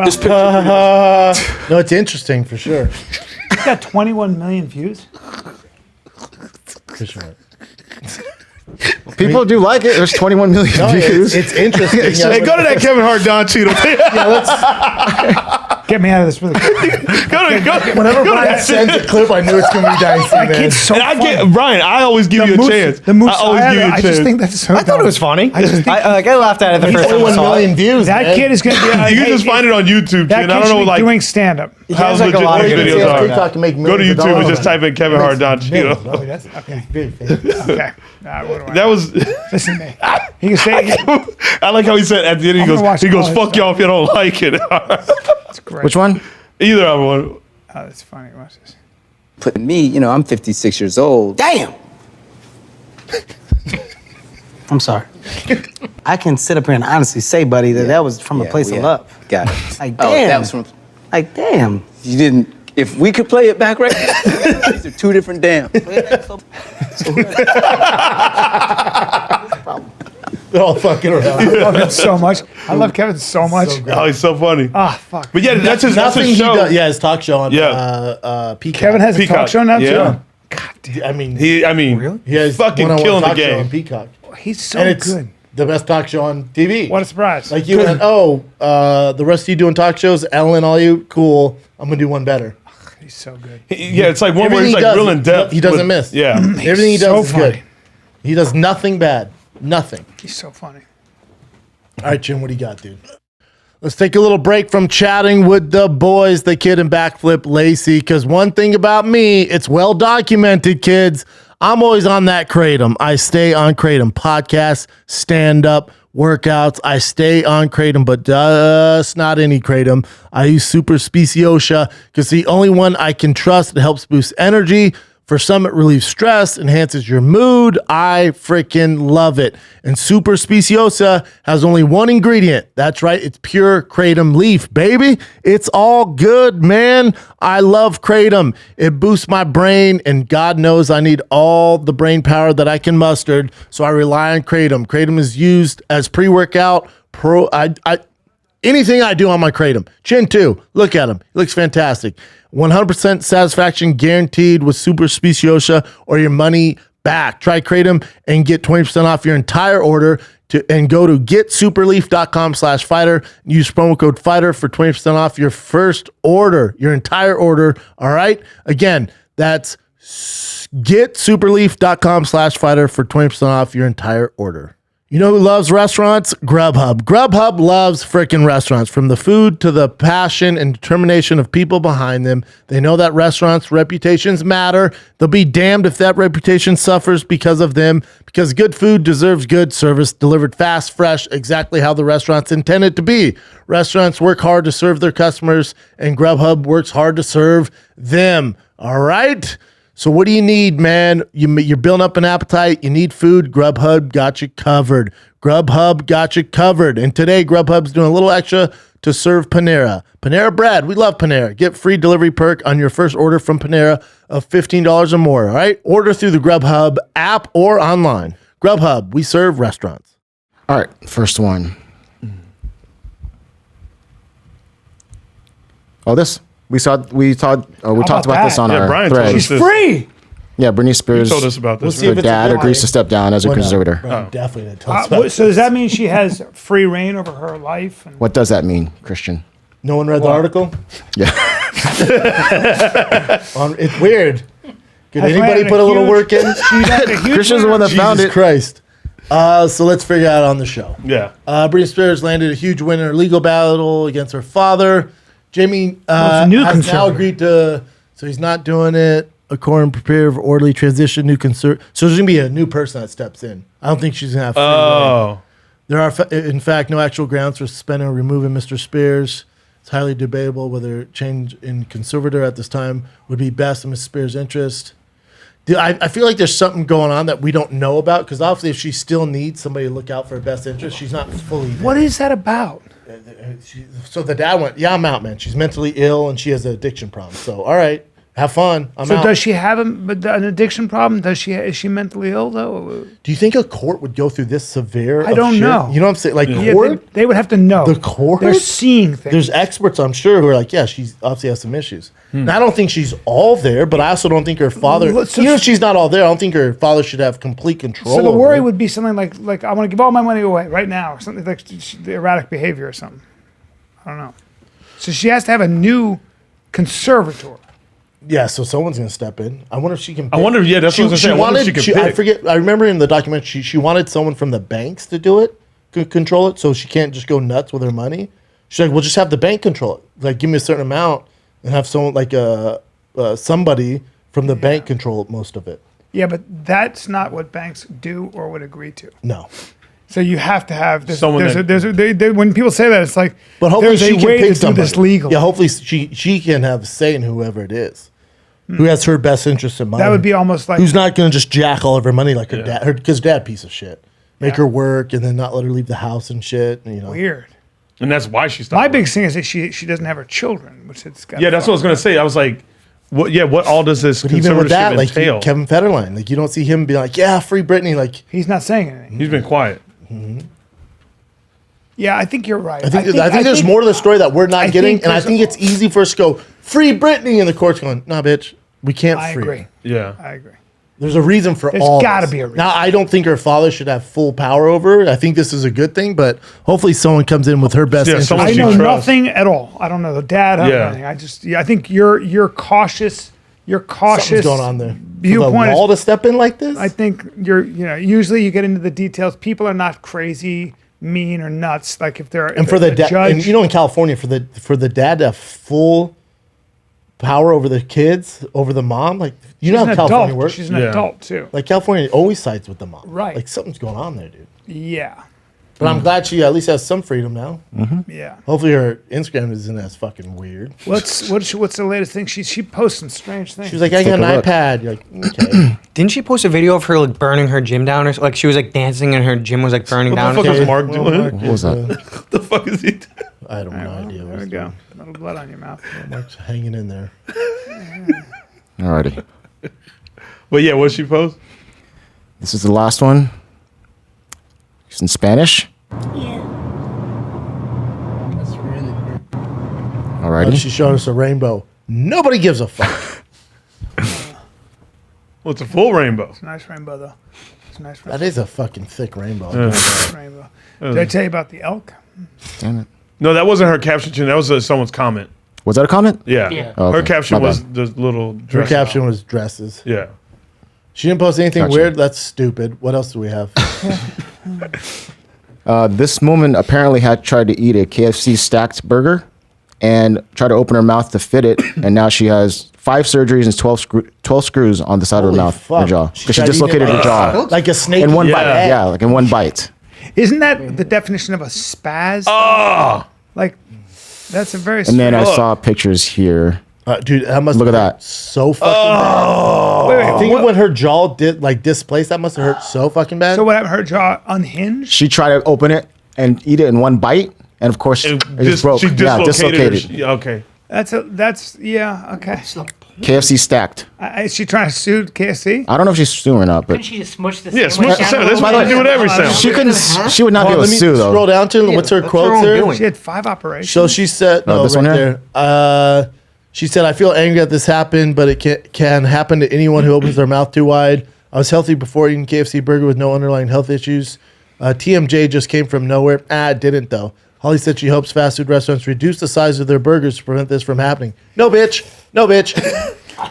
This picture No, it's interesting for sure. He's got 21 million views. For sure. People do like it. There's 21 million No, views. it's interesting. Hey, go to that Kevin Hart Don Cheadle. Get me out of this really quick. Whenever Brian sends a clip, I knew it's going to be dicey, man. Kid's so And I funny. get Brian. I always give you a moose- chance. The moose. I always give you a I chance. just think that's so. I thought it was funny. I laughed at it the first time I 21 saw million it. views, that man. kid is going to be. you can just find it on YouTube. That And I kid don't should know be like doing stand up. how has, like, a legit lot of those good videos videos. are. TikTok to make Go to millions of YouTube and dollars. just type in Kevin Hart Don Cheadle. Oh, that's okay. Very famous. Okay. What do I That was. listen to me. He can say I like how he said at the end. I'm gonna watch He goes, all "Fuck this y'all if you don't like it." it's great. Which one? Either of them. Oh, that's funny. Watch this. Putting me, I'm 56 years old. Damn! I'm sorry. I can sit up here and honestly say, buddy, that was from a place of love. Got it. Like, Oh, damn. that was from. Like, damn. You didn't. If we could play it back right, these are two different damn. They're all fucking around. I love him so much. I love Kevin so much. Oh, he's so funny. Ah, fuck. But yeah, that's his Nothing he show. does. Yeah, his talk show on Yeah. Peacock. Kevin has a Peacock. talk show now Yeah. too. God damn. I mean, He has fucking one-on-one killing the talk show game. on Peacock. He's so And it's good. the best talk show on TV. What a surprise. Like you went, the rest of you doing talk shows, Ellen, all you, cool. I'm going to do one better. He's so good. Yeah, it's like one where Everything he's he like does, real in depth. he doesn't with- miss. Yeah. Everything he so does is funny. good. He does nothing bad. Nothing. He's so funny. All right, Jim, what do you got, dude? Let's take a little break from chatting with the boys, the kid and backflip Lacey, because one thing about me, it's well documented, kids. I'm always on that Kratom. I stay on Kratom. Podcasts, stand-up, workouts. I stay on Kratom, but just not any Kratom. I use Super Speciosa because it's the only one I can trust. It helps boost energy. For some, it relieves stress, enhances your mood. I freaking love it. And Super Speciosa has only one ingredient. That's right. It's pure Kratom leaf, baby. It's all good, man. I love Kratom. It boosts my brain, and God knows I need all the brain power that I can muster. So I rely on Kratom. Kratom is used as pre-workout. Anything I do on my Kratom. Chin too. Look at him. He looks fantastic. 100% satisfaction guaranteed with Super Speciosa, or your money back. Try Kratom and get 20% off your entire order and go to getsuperleaf.com/fighter. Use promo code fighter for 20% off your first order, your entire order. All right. Again, that's getsuperleaf.com/fighter for 20% off your entire order. You know who loves restaurants? Grubhub. Grubhub loves freaking restaurants. From the food to the passion and determination of people behind them. They know that restaurants' reputations matter. They'll be damned if that reputation suffers because of them. Because good food deserves good service, delivered fast, fresh, exactly how the restaurant's intended to be. Restaurants work hard to serve their customers, and Grubhub works hard to serve them. All right? So what do you need, man? You're building up an appetite. You need food. Grubhub got you covered. Grubhub got you covered. And today, Grubhub's doing a little extra to serve Panera. Panera bread. We love Panera. Get free delivery perk on your first order from Panera of $15 or more. All right? Order through the Grubhub app or online. Grubhub. We serve restaurants. All right, first one. Oh, this. We talked about this on our Bryan thread. told us She's free. Yeah, Britney Spears. told us about this. Her dad agrees to step down as a conservator. Definitely didn't tell us about So does that mean she has free reign over her life? And What does that mean, Christian? No one read the article? Yeah. It's weird. Could That's anybody right, put a little huge- work in? Christian's the one that found Jesus it. Christ. So let's figure out on the show. Yeah. Britney Spears landed a huge win in her legal battle against her father. Jamie it's a new has now conservator. agreed to, so he's not doing it. According prepare for orderly transition, new concern. So there's going to be a new person that steps in. I don't think she's going to have free reign. Oh. There are, in fact, no actual grounds for suspending or removing Mr. Spears. It's highly debatable whether change in conservator at this time would be best in Mrs. Spears' interest. I feel like there's something going on that we don't know about, because obviously if she still needs somebody to look out for her best interest, she's not fully there. What is that about? So the dad went, yeah, I'm out, man. She's mentally ill and she has an addiction problem. So, all right, have fun. I'm So out. does she have an addiction problem? Is she mentally ill though? Do you think a court would go through this severe? I don't know. You know what I'm saying? Like Yeah, court? they would have to know. The court? They're seeing things. There's experts, I'm sure, who are like, yeah, she's obviously has some issues. And I don't think she's all there, but I also don't think her father, So- even if she's not all there, I don't think her father should have complete control. So the over worry her. would be something like I want to give all my money away right now, or something like the erratic behavior or something. I don't know. So she has to have a new conservator. Yeah, so someone's going to step in. I wonder if she can. I wonder, yeah, that's what I was gonna say. I wonder if she could I pick. forget. I remember in the documentary, she wanted someone from the banks to do it, control it, so she can't just go nuts with her money. She's like, "We'll just have the bank control it. Like, give me a certain amount, and have someone like somebody from the bank control most of it." Yeah, but that's not what banks do or would agree to. No, So you have to have this. Someone When people say that, it's like, but hopefully there's she a can way pick to do somebody. this legally. Yeah, hopefully she can have say in whoever it is, who has her best interest in mind. That would be almost like who's not going to just jack all of her money like her dad, because dad piece of shit. Make her work and then not let her leave the house and shit. You know, weird. And that's why she stopped. My big thing is that she doesn't have her children, which it's got. Yeah, that's what I was gonna say. I was like, what? Yeah, what all does this But even with that, conservatorship like entail? Kevin Federline, like you don't see him be like, "Yeah, free Britney." Like He's not saying anything. He's been quiet. Yeah, I think you're right. I think there's more to the story that we're not getting, think and I there's think it's easy for us to go free Britney, and the court's going, "Nah, bitch, we can't I free." agree. her." Yeah. I agree. There's a reason for There's all. gotta this. be a reason. Now, I don't think her father should have full power over her. I think this is a good thing, but hopefully someone comes in with her best Yeah, interest. someone I she know trusts. nothing at all. I don't know the dad. I don't know Yeah. anything. I think you're cautious. Your cautious Something's going on there. viewpoint For the wall is, to step in like this. I think usually you get into the details. People are not crazy, mean, or nuts. Like if they're and for the dad, judge, and in California, for the dad to have full power over the kids, over the mom, like you know she's how an California adult. works. She's an Yeah. adult too. Like California always sides with the mom. Right. Like something's going on there, dude. Yeah, But I'm glad she at least has some freedom now. yeah. Hopefully her Instagram isn't as fucking weird. What's the latest thing? She posts some strange things. She was like, I got an Take a look. iPad. You're like, okay. Didn't she post a video of her like burning her gym down or like she was like dancing and her gym was like burning What down? the fuck or is something? Mark doing? Mark What was is, that? What the fuck is he doing? I have no idea. There we go. A little blood on your mouth. Mark's hanging in there. Alrighty. But yeah, what she post? This is the last one. It's in Spanish. That's really weird. Alrighty. She showed us a rainbow. Nobody gives a fuck. Well, it's a full rainbow. It's a nice rainbow, though. It's a nice rainbow. That is a fucking thick rainbow. Nice rainbow. Did I tell you about the elk? Damn it. No, that wasn't her caption. That was someone's comment. Was that a comment? Yeah. Yeah. Oh, Her okay. caption My was bad. the little Her dress. caption was dresses. Yeah. She didn't post anything Gotcha. weird. That's stupid. What else do we have? This woman apparently had tried to eat a KFC Stacked burger and tried to open her mouth to fit it, and now she has 5 surgeries and 12 screws on the side of her Holy mouth, fuck. her jaw, because she tried eating dislocated it her jaw like a snake in one Yeah. bite. Yeah, like in one bite. Isn't that the definition of a spaz? Oh, Like, that's a very. And then I Look. saw pictures here. Dude, that must Look have at hurt that. so fucking bad. Wait. Think of when her jaw did like displaced. That must have hurt so fucking bad. So what happened? Her jaw unhinged. She tried to open it and eat it in one bite, and of course, it just broke. She Yeah, dislocated. Yeah, okay. That's yeah okay. KFC Stacked. Is she trying to sue KFC? I don't know if she's suing or not, but Couldn't she just smush the Yeah, sandwich smush the down sandwich. That's a what little I do with bit? every sandwich. she couldn't. She would not be able let to me sue though. scroll down to what's her what's quote wrong there. doing? She had 5 operations. So she said, Oh, no, this right one here? there. She said, I feel angry that this happened, but it can happen to anyone who opens their mouth too wide. I was healthy before eating KFC burger with no underlying health issues. TMJ just came from nowhere. It didn't, though. Holly said she hopes fast food restaurants reduce the size of their burgers to prevent this from happening. No, bitch. No, bitch.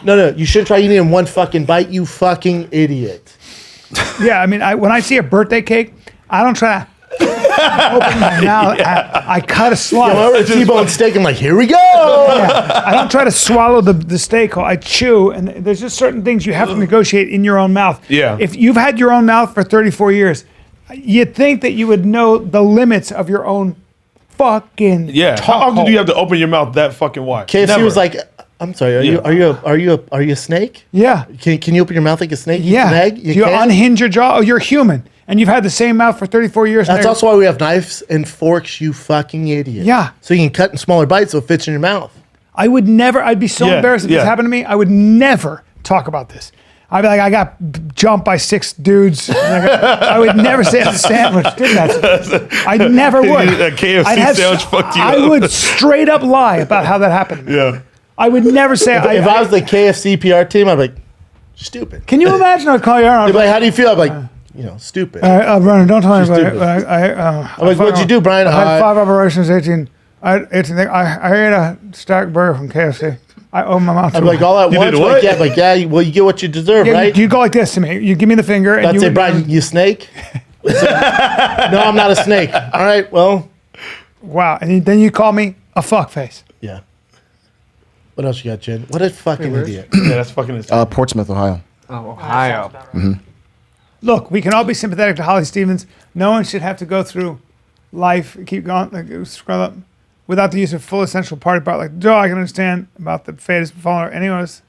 No. You shouldn't try eating in one fucking bite, you fucking idiot. Yeah, I mean, when I see a birthday cake, I don't try to open my mouth. I cut a slice. Remember T-bone steak? I'm like, here we go. Yeah, I don't try to swallow the steak whole. I chew, and there's just certain things you have to negotiate in your own mouth. Yeah. If you've had your own mouth for 34 years, you'd think that you would know the limits of your own fucking Yeah. How talk often hole. do you have to open your mouth that fucking wide? KFC Never. was like, I'm sorry, are you a snake? Yeah. Can you open your mouth like a snake? Eat Yeah. an egg? You can? unhinge your jaw. Oh, you're human. And you've had the same mouth for 34 years. That's also why we have knives and forks, you fucking idiot. Yeah. So you can cut in smaller bites so it fits in your mouth. I would never, I'd be so Yeah, embarrassed if yeah. this happened to me. I would never talk about this. I'd be like, I got jumped by 6 dudes. I would never say it's a sandwich. Did that? I never would. A KFC sandwich fucked you I up. would straight up lie about how that happened to me. Yeah. I would never say. If I was the KFC PR team, I'd be like, stupid. Can you imagine? I'd call you out. They'd be like, how do you feel? I'd be like, stupid. Brian, don't tell anybody. stupid. I'm like, what'd you do, Brian? I had 5 operations, 18. I ate a stacked burger from KFC. I opened my mouth. I'd be like, all at You once. did what? Well, you get what you deserve, Yeah, right? you go like this to me. You give me the finger, and I'd you say, would- Brian, you snake? No, I'm not a snake. All right, well, Wow, and then you call me a fuckface. yeah. What else you got, Jen? What a fucking idiot. Yeah, that's fucking. Portsmouth, Ohio. Oh, Ohio. Look, we can all be sympathetic to Holly Stevens. No one should have to go through life, keep going, like scroll up, without the use of full essential party part. Like, Joe, I can understand about the fate has fallen anyways.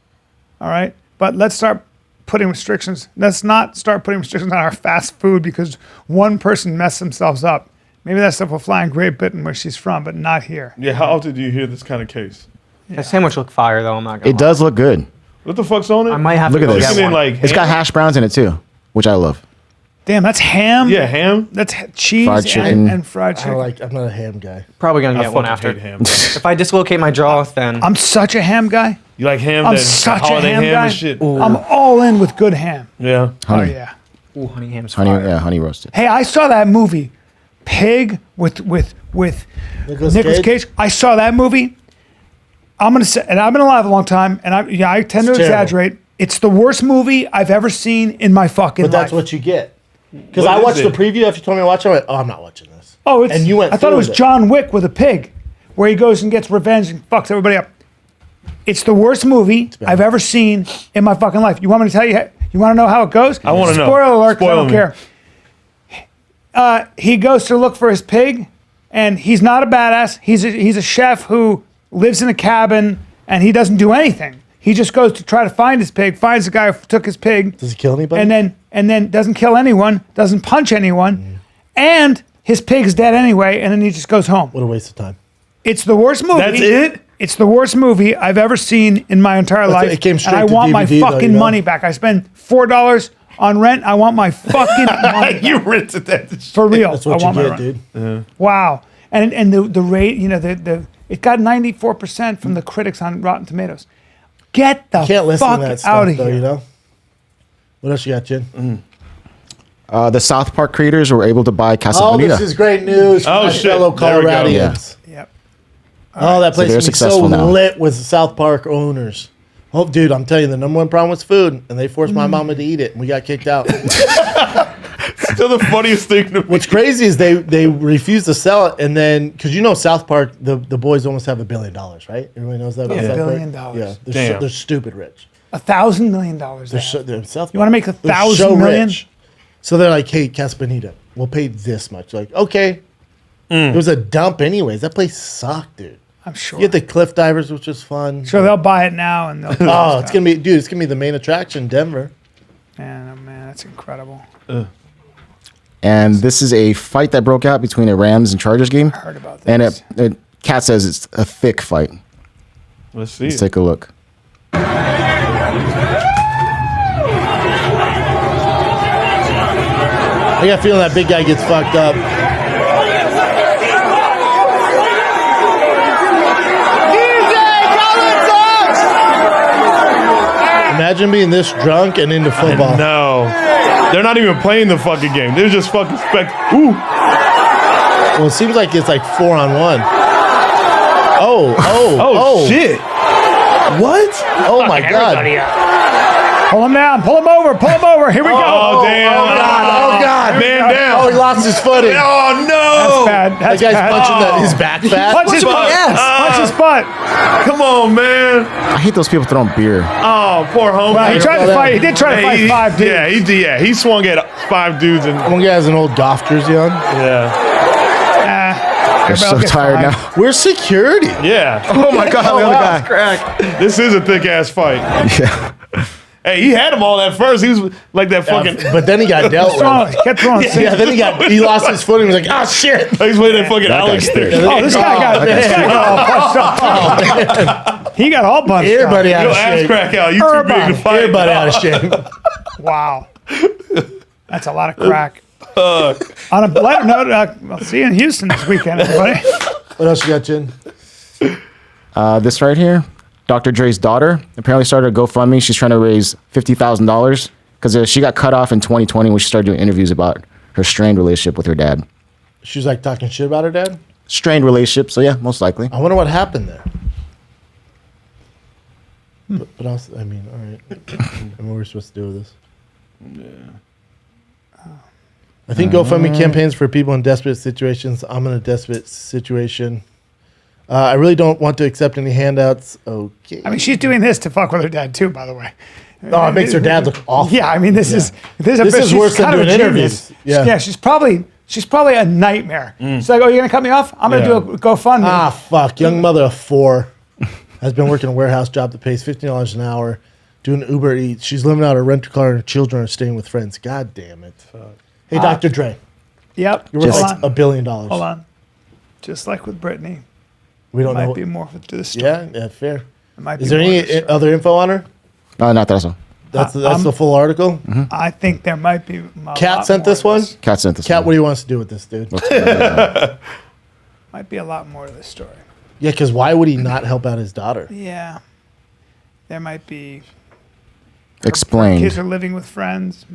All right, but let's start putting restrictions. Let's not start putting restrictions on our fast food because one person messed themselves up. Maybe that stuff will fly in Great Britain where she's from, but not here. Yeah, how often do you hear this kind of case? That sandwich looked fire though. I'm not gonna. It does look good. What the fuck's on it? I might have Look to at go this. get Isn't it one. like It's got ham? hash browns in it too, which I love. Damn, that's ham. Yeah, ham. That's cheese Fried chicken. and fried chicken. I'm not a ham guy. Probably gonna I get one fucking after. hate ham. bro. If I dislocate my jaw, then I'm such a ham guy. You like ham? I'm that such a holiday ham guy. and shit. I'm all in with good ham. Yeah. Honey, Oh yeah. ooh, honey ham's honey, fire. yeah, honey roasted. Hey, I saw that movie, Pig with Nicolas Nicolas Cage. I saw that movie. I'm gonna say, and I've been alive a long time, and I tend to It's terrible. exaggerate. It's the worst movie I've ever seen in my fucking But that's life. what you get. Because What I is watched the it? preview after you told me to watch it. I went, oh, I'm not watching this. Oh, it's. And you went I thought it through was with it. John Wick with a pig, where he goes and gets revenge and fucks everybody up. It's the worst movie I've ever seen in my fucking life. You want me to tell you? You want to know how it goes? I wanna know. Spoiler alert! 'Cause I Spoil don't me. care. He goes to look for his pig, and he's not a badass. He's a chef who lives in a cabin, and he doesn't do anything. He just goes to try to find his pig, finds the guy who took his pig, Does he kill anybody? and then doesn't kill anyone, doesn't punch anyone, and his pig's dead anyway, and then he just goes home. What a waste of time. It's the worst movie. That's it? It's the worst movie I've ever seen in my entire life. it came straight and I to want my DVD though, fucking you know? money back. I spent $4 on rent. I want my fucking money back. You rented that. For real. That's what I you want my get, rent. dude. Wow. And the rate, you know, it got 94% from the critics on Rotten Tomatoes. Get the Can't listen fuck to that out stuff, of though, here. you know? What else you got, Jen? The South Park creators were able to buy Casa Bonita. This is great news. For my fellow Coloradians. Yep. Oh, that place they're is so successful now. lit with South Park owners. Oh, dude, I'm telling you, the number one problem was food, and they forced my mama to eat it, and we got kicked out. Still the funniest thing to me. What's crazy is they refused to sell it, and then because South Park, the boys almost have $1 billion, right? Everybody knows that. $1 South billion. Park? Yeah, Damn. they're stupid rich. $1,000 million. They're South Park. You want to make They're $1,000 million? rich. So they're like, hey, Casa Bonita, we'll pay this much. Like, okay. It was a dump anyways. That place sucked, dude. I'm sure. You get the cliff divers, which is fun. Sure, they'll buy it now and they'll. It's gonna be the main attraction in Denver. Man, oh man, that's incredible. And this is a fight that broke out between a Rams and Chargers game. I heard about And this. Kat says it's a thick fight. Let's see. Let's take a look. I got a feeling that big guy gets fucked up. Imagine being this drunk and into football. No. They're not even playing the fucking game. They're just fucking Ooh. Well, it seems like it's like 4-on-1. Oh, shit. What? Oh my God. Pull him down. Pull him over. Pull him over. Here we go. Oh, damn. Oh God. Man down. Oh, he lost his footing. Oh, no. That's bad. That's That guy's bad. punching his back fat. Punch his butt. Punch his butt. Come on, man. I hate those people throwing beer. Oh, poor homie. Well, he tried to fight. He did try to fight five dudes. He swung at 5 dudes and One guy has an old golf jersey on. yeah. They're so Everybody tired get now. Where's security? Yeah. Oh my God, the other guy. This is a thick ass fight. Yeah. Hey, he had him all at first. He was like that fucking. But then he got dealt with. He kept throwing. Yeah, then he lost his footing. He was like, oh shit. He's waiting fucking That Alex guy's there. thick. Oh, this guy got all punched up. He got all punched Everybody up. out Yo, of ass shape. crack out. You too big to fight. Everybody out of shape. Wow. That's a lot of crack. On a lighter note, I'll see you in Houston this weekend, everybody. What else you got, Jen? This right here, Dr. Dre's daughter apparently started a GoFundMe. She's trying to raise $50,000 because she got cut off in 2020 when she started doing interviews about her strained relationship with her dad. She's like talking shit about her dad? Strained relationship, so yeah, most likely. I wonder what happened there. But also, I mean, all right. And what are we supposed to do with this? I think GoFundMe campaigns for people in desperate situations. I'm in a desperate situation. I really don't want to accept any handouts. Okay. I mean, she's doing this to fuck with her dad too, by the way. Oh, it makes her dad look awful. Yeah, I mean, this is is worse than doing interviews. Yeah, Yeah. she's probably a nightmare. She's like, oh, you're gonna cut me off? I'm gonna do a GoFundMe. Ah, fuck. Young mother of 4 has been working a warehouse job that pays $15 an hour, doing Uber Eats. She's living out her rental car and her children are staying with friends. God damn it. Hey, Dr. Dre. Yep. You're worth Hold like on. $1 billion. Hold on. Just like with Britney, We don't might know. be more to the story. Yeah, fair. It might Is be there more to any the story. other info on her? Not that also. That's the full article. I think there might be. Kat sent this one. Kat sent this Kat, one. what do you want us to do with this, dude? Might be a lot more to the story. Yeah, because why would he not help out his daughter? Yeah. There might be. Explained. Kids are living with friends.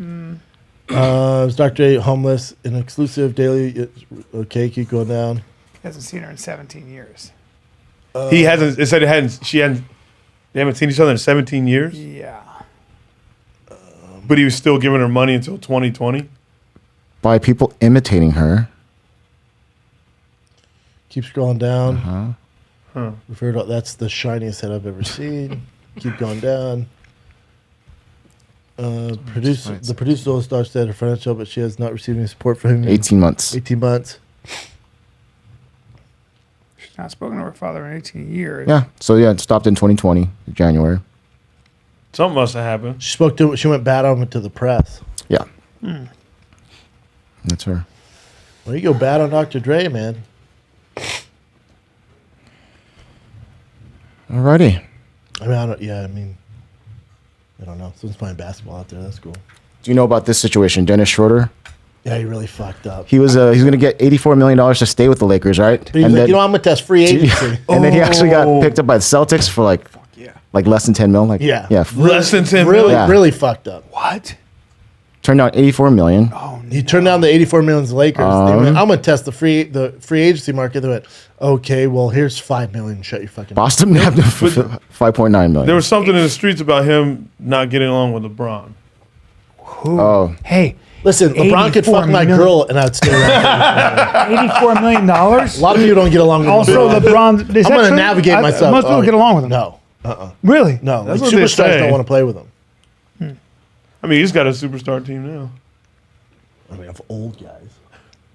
Is Dr. Dre homeless? An exclusive daily. Okay, keep going down. Hasn't seen her in 17 years. He hasn't. It said it hadn't. She hadn't. They haven't seen each other in 17 years. Yeah. But he was still giving her money until 2020. By people imitating her. Keep scrolling down. Refer to, that's the shiniest head I've ever seen. Keep going down. The producer All-Star said her financial, but she has not received any support from him. in 18 months. 18 months. She's not spoken to her father in 18 years. Yeah. So yeah, it stopped in 2020, January. Something must have happened. She went bad on him to the press. Yeah. That's her. Well, you go bad on Dr. Dre, man. Alrighty. I mean, I don't know. Someone's playing basketball out there. That's cool. Do you know about this situation? Dennis Schroder. Yeah, he really fucked up. He was he's going to get $84 million to stay with the Lakers, right? But he was like, I'm going to test free agency. And then he actually got picked up by the Celtics for like less than 10 mil. Like, Yeah. yeah. Less than 10 really, million. really fucked up. What? turned down $84 million. He turned down the $84 million to the Lakers. They went, I'm gonna test the free agency market. They went, okay, well here's $5 million. Shut your fucking mouth. Boston nabbed him for $5.9 million. There was something in the streets about him not getting along with LeBron. Oh, Hey, Listen, LeBron could fuck my girl and I'd stay around. $84 million. A lot of you don't get along with Also, LeBron. I'm going to navigate myself. Most people get along with him. No. Really? No. That's Like what they superstars say. don't want to play with him. I mean, he's got a superstar team now. I mean, of old guys.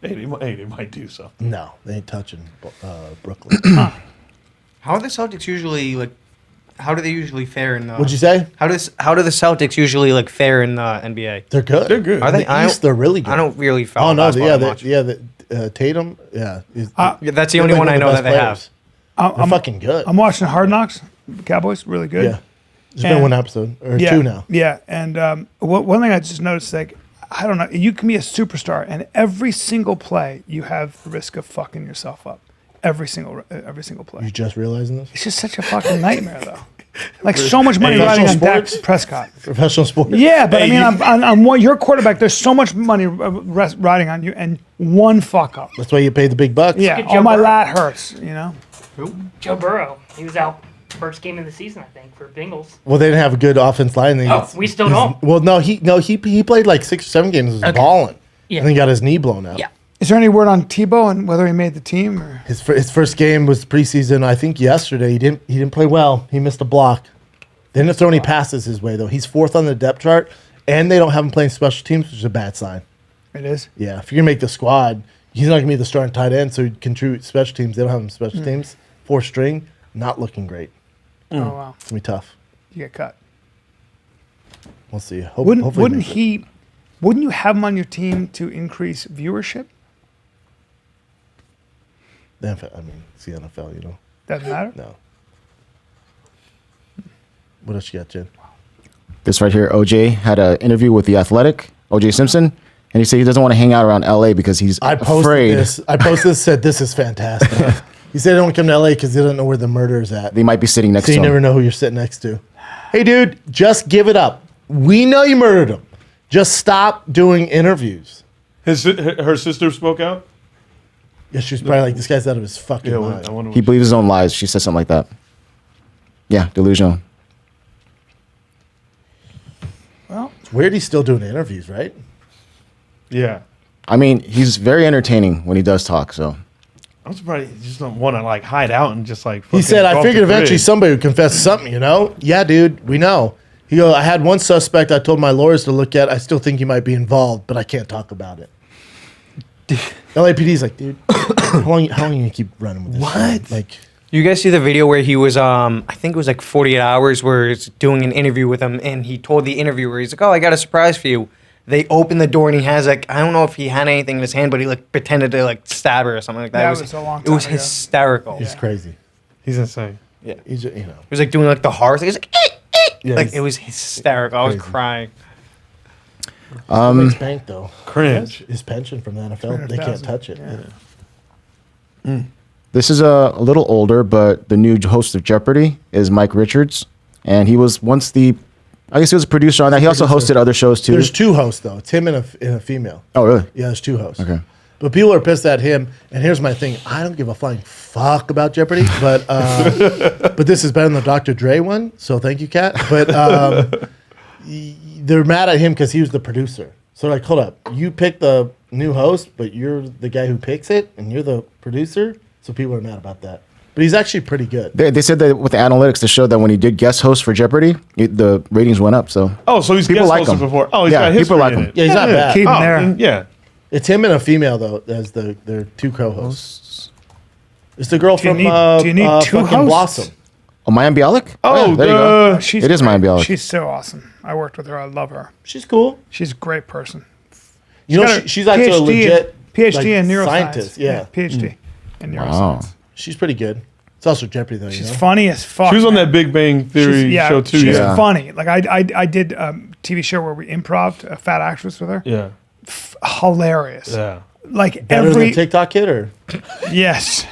Hey, they might do something. No, they ain't touching Brooklyn. How are the Celtics usually like? How do they usually fare in the? What'd you say? How do the Celtics usually like fare in the NBA? They're good. They're good. Are they? In the East, they're really good. I don't really follow Oh no, basketball that much. Tatum. Yeah, Yeah, that's the only one I know that they have. They're fucking good. I'm watching Hard Knocks. The Cowboys, really good. Yeah, there's been one episode or two now. Yeah, and one thing I just noticed, like, I don't know, you can be a superstar, and every single play you have the risk of fucking yourself up. Every single play. You just realizing this? It's just such a fucking nightmare, though. Like so much money riding on Dak Prescott. Professional sports. Yeah, but I mean, I'm your quarterback. There's so much money riding on you, and one fuck up. That's why you pay the big bucks. Yeah, Joe all my Burrow. lat hurts. You know. Joe Burrow. He was out first game of the season, I think, for Bengals. Well, they didn't have a good offense line. We still don't. Well, no, he played like 6 or 7 games. He was balling. Yeah. And then he got his knee blown out. Yeah. Is there any word on Tebow and whether he made the team? Or? His first game was preseason. I think yesterday he didn't play well. He missed a block. They didn't throw any passes his way though. He's 4th on the depth chart, and they don't have him playing special teams, which is a bad sign. It is. Yeah, if you're gonna make the squad, he's not gonna be the starting tight end, so he'd contribute special teams. They don't have him special teams. 4th string, not looking great. Oh wow. It's gonna be tough. You get cut. We'll see. Wouldn't you have him on your team to increase viewership? The NFL, I mean, it's the NFL, you know. Doesn't matter. No. What else you got, Jen? this right here, OJ had an interview with The Athletic, OJ Simpson, and he said he doesn't want to hang out around LA because he's afraid. I posted this, said this is fantastic. He said he don't come to LA because he doesn't know where the murder's at. They might be sitting next So to you him. never know who you're sitting next to. Hey, dude, just give it up. We know you murdered him. Just stop doing interviews. Her sister spoke out? Yeah, she was probably like, this guy's out of his fucking mind. I wonder He believes his own lies. She said something like that. Yeah, delusional. Well, it's weird he's still doing interviews, right? Yeah. I mean, he's very entertaining when he does talk, so. I'm surprised he just don't want to like hide out and just like. He said, I off figured the eventually grid." somebody would confess to something, you know? Yeah, dude, we know. He goes, I had one suspect I told my lawyers to look at. I still think he might be involved, but I can't talk about it. LAPD's like, dude, how long you going to keep running with this? What? Shit? Like, You guys see the video where he was, I think it was like 48 hours where he's doing an interview with him, and he told the interviewer, he's like, oh, I got a surprise for you. They opened the door, and he has like, I don't know if he had anything in his hand, but he like pretended to like stab her or something like that. That it was a long It was time ago. hysterical. he's crazy. He's insane. Yeah. He's, you know. He was like doing like the horror thing. He's like, Yeah, like he's- it was hysterical. I was crazy. crying. Makes bank, though. Cringe. His pension from the NFL, they can't 300,000. touch it. Yeah. This is a little older, but the new host of Jeopardy is Mike Richards. And he was once I guess he was a producer on that. He also hosted other shows too. There's 2 hosts, though. It's him and a female. Oh, really? Yeah, there's 2 hosts. Okay. But people are pissed at him. And here's my thing. I don't give a flying fuck about Jeopardy, but but this is better than the Dr. Dre one. So thank you, Kat. But they're mad at him because he was the producer. So they're like, hold up. You pick the new host, but you're the guy who picks it, and you're the producer. So people are mad about that. But he's actually pretty good. They said that with the analytics to show that when he did guest host for Jeopardy, the ratings went up. So Oh, so he's People guest like hosted him. before. Oh, he's Yeah, got history people like in him. it. Yeah, he's not bad. keep him Oh, there. yeah. It's him and a female, though, as their 2 co-hosts. It's the girl Do you from need- do you need 2 fucking hosts? Blossom. Oh, Mayim Bialik? Oh, yeah, there you go. She's It is great. Mayim Bialik. She's so awesome. I worked with her. I love her. She's cool. She's a great person. You know, got a she's actually a PhD legit PhD like, in neuroscience. scientist. Yeah. PhD in neuroscience. Wow. She's pretty good. It's also Jeopardy, though. She's you know? funny as fuck. She was on man. that Big Bang Theory show too. She's Yeah. funny. Like I did a TV show where we improved a fat actress with her. Yeah. Hilarious. Yeah. Like Better every than TikTok kid, or yes,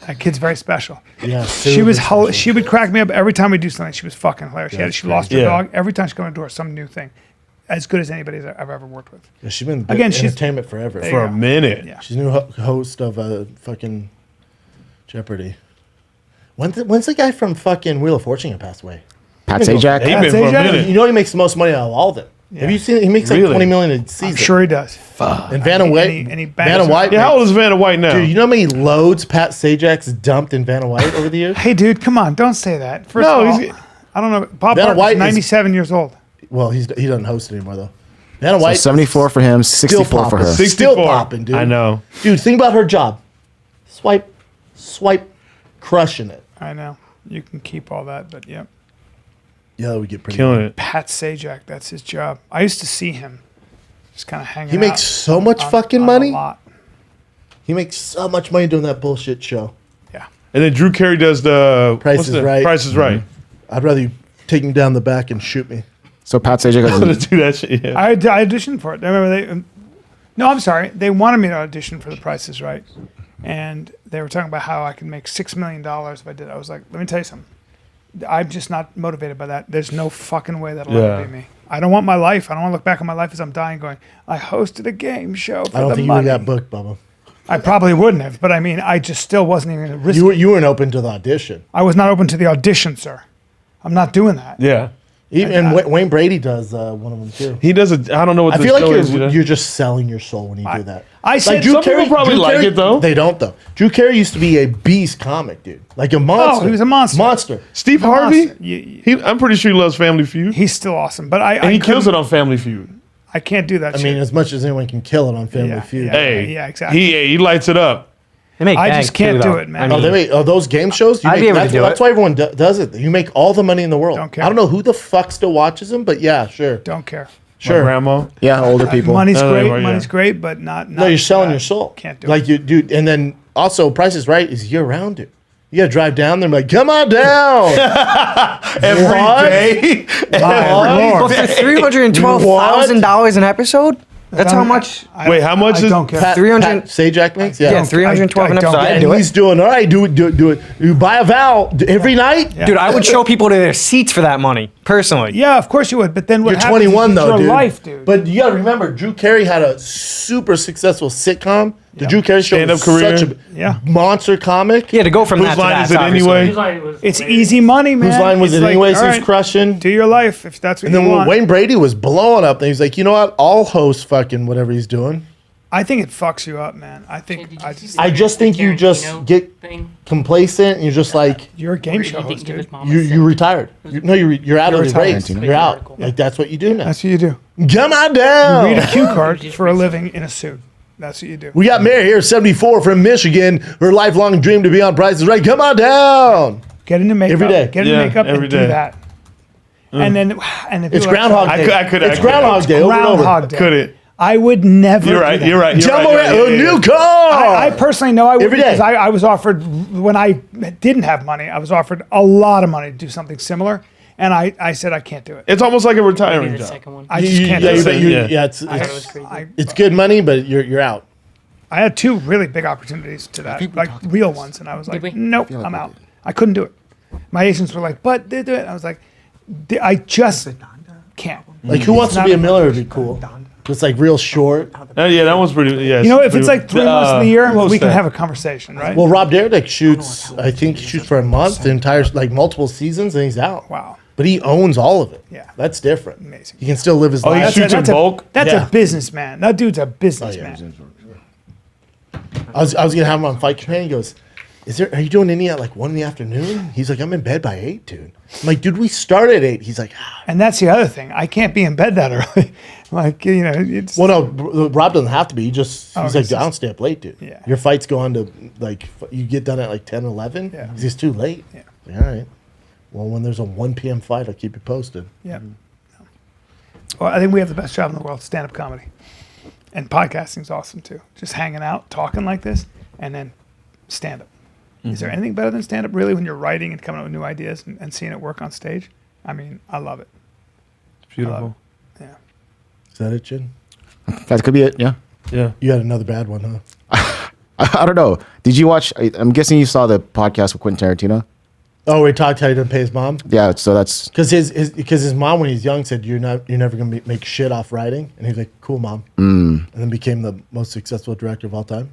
that kid's very special. yeah, She was she would crack me up every time we do something. She was fucking hilarious. She lost her Yeah. dog. Every time she got on the door, some new thing. as good as anybody I've ever worked with. Yeah, she's been Again, she's- entertainment forever. There For you a go. minute. Yeah. She's new host of fucking Jeopardy. When's the guy from fucking Wheel of Fortune gonna pass away? Pat Sajak. He been Pat for a Sajak? minute. You know he makes the most money out of all of them. Have you seen it? He makes like Really? $20 million a season. I'm sure he does. And Vanna White. and he Vanna bangs White. Yeah, how old is Vanna White now? Dude, you know how many loads Pat Sajak's dumped in Vanna White over the years? Hey, dude, come on. Don't say that. First No, of all, he's- I don't know. Bob Vanna Barker's White is- 97 years old. Well, he doesn't host anymore though. Vanna So White. 74 for him, 64 for popping. her. 64. Still popping, dude. I know. Dude, think about her job. Swipe, crushing it. I know. You can keep all that, but yeah. Yeah, that would get pretty. Killing it. Pat Sajak, that's his job. I used to see him just kind of hanging He out. makes so much fucking on money. a lot. He makes so much money doing that bullshit show. Yeah. And then Drew Carey does the Price what's is the- Right. Price is Right. I'd rather you take me down the back and shoot me. So Pat Sajak To has do that shit. Yeah. I auditioned for it. I remember they. No, I'm sorry. They wanted me to audition for The Price is Right, and they were talking about how I could make $6 million if I did. I was like, let me tell you something. I'm just not motivated by that. There's no fucking way that'll Yeah. ever be me. I don't want my life. I don't want to look back on my life as I'm dying, going, I hosted a game show for I don't the think money. you would have got booked, Bubba. I probably wouldn't have, but I mean, I just still wasn't even gonna risk. You weren't open to the audition. I was not open to the audition, sir. I'm not doing that. Yeah. And Wayne Brady does one of them too. He does it. I don't know what I the feel like show is. You know? you're just selling your soul when you do that. I said some people probably like it, though. They don't though. Drew Carey used to be a beast comic, dude. Like a monster. he was a monster. Monster. Steve a Harvey. monster. I'm pretty sure he loves Family Feud. He's still awesome, but I And he kills it couldn't- on Family Feud. I can't do that. I mean, as much as anyone can kill it on Family Yeah, Feud. yeah. Hey, yeah, exactly. He lights it up. They make I bank, just can't too, do though. it, man. I Oh, mean, they make those game shows. I'd be able to that's, do that's it. why everyone does it. You make all the money in the world. Don't care. I don't know who the fuck still watches them, but yeah, sure, Don't care. sure. My grandma. yeah, older people. Money's No, great. yeah. Money's great, but not. No, you're selling your soul. Can't do like it. you, dude. And then also, Price is Right is year round, dude. You gotta drive down there and be like, come on down. Every day. My But lord. for $312,000 an episode? That's how much? Wait, how much I is don't care. Pat 300 Sajak makes? Yeah, Yeah. 312 an I don't episode. get I'd it. do And it. he's doing, all right, do it. You buy a vowel every night? Dude, I would show people to their seats for that money, personally. Yeah, of course you would. But then what You're happens 21 is though, your dude. life, dude. But you gotta remember, Drew Carey had a super successful sitcom. The Drew Carey show Stand-up was career. such a Yeah. monster comic. Yeah, to go from Whose that to line that, is it obviously. anyway? it's easy money, man. Whose line was It's it like, anyways? all He was right, crushing. Do your life if that's what And you then when want. Wayne Brady was blowing up, and he's like, you know what? I'll host fucking whatever he's doing. I think it fucks you up, man. I think I just think you just get complacent and you're just like, you're a game show host, dude. you retired. You're out of the retired. race. You're out. Like that's what you do now. That's what you do. Come on down. Read a cue card for a living in a suit. That's what you do. We got Mary here, 74 from Michigan. Her lifelong dream to be on Price is Right. Come on down. Get into makeup. Every day. Get into Yeah, makeup every and do day. that. And then if It's people are Groundhog trying- Day. I could- It's I Groundhog could- Day. Over and over. Groundhog Day. Couldn't. I would never. You're right. do that. You're right. You're Jumbo, right. a new car. I personally know I would Every day. because I was offered when I didn't have money. I was offered a lot of money to do something similar, and I said I can't do it. It's almost like a Maybe retiring the job. second one. I just can't Yeah, do it. it's I thought it was crazy. it's good money, but you're out. I had two really big opportunities to that, like real ones, and I was like, we? nope, I'm out. I couldn't do it. My agents were like, but they do it. I was like, I just can't. Like, who wants to be a miller would be cool. It's like real short. Yeah, that one's pretty. Yeah, You know, if it's like 3 months of the year, who we can hosted? have a conversation, right? Well, Rob Dyrdek shoots, I think he shoots for a month, the entire, like multiple seasons, and he's out. Wow. But he owns all of it. Yeah. That's different. Amazing. He can still live his Oh, he life. shoots in bulk? That's Yeah. a businessman. That dude's a businessman. I was gonna have him on Fight Companion. He goes, are you doing any at like 1 PM? He's like, I'm in bed by 8, dude. I'm like, dude, we start at 8. He's like, And that's the other thing. I can't be in bed that early. Like, you know, it's. well, no, Rob doesn't have to be. He's like, he's I don't stay up late, dude. Yeah. Your fights go on to like, you get done at like 10, 11. Yeah. He's too late. Yeah. Like, all right. Well, when there's a 1 PM fight, I'll keep you posted. Yeah. Well, I think we have the best job in the world, stand-up comedy. And podcasting's awesome, too. Just hanging out, talking like this, and then stand-up. Is there anything better than stand-up, really, when you're writing and coming up with new ideas and seeing it work on stage? I mean, I love it. Beautiful. Yeah. Is that it, Chin? That could be it. Yeah. Yeah. You had another bad one, huh? I don't know. Did you watch? I'm guessing you saw the podcast with Quentin Tarantino. Oh, we talked how he didn't pay his mom. Yeah, so that's Because his mom when he's young said you're never gonna make shit off writing, and he's like, cool, mom, and then became the most successful director of all time.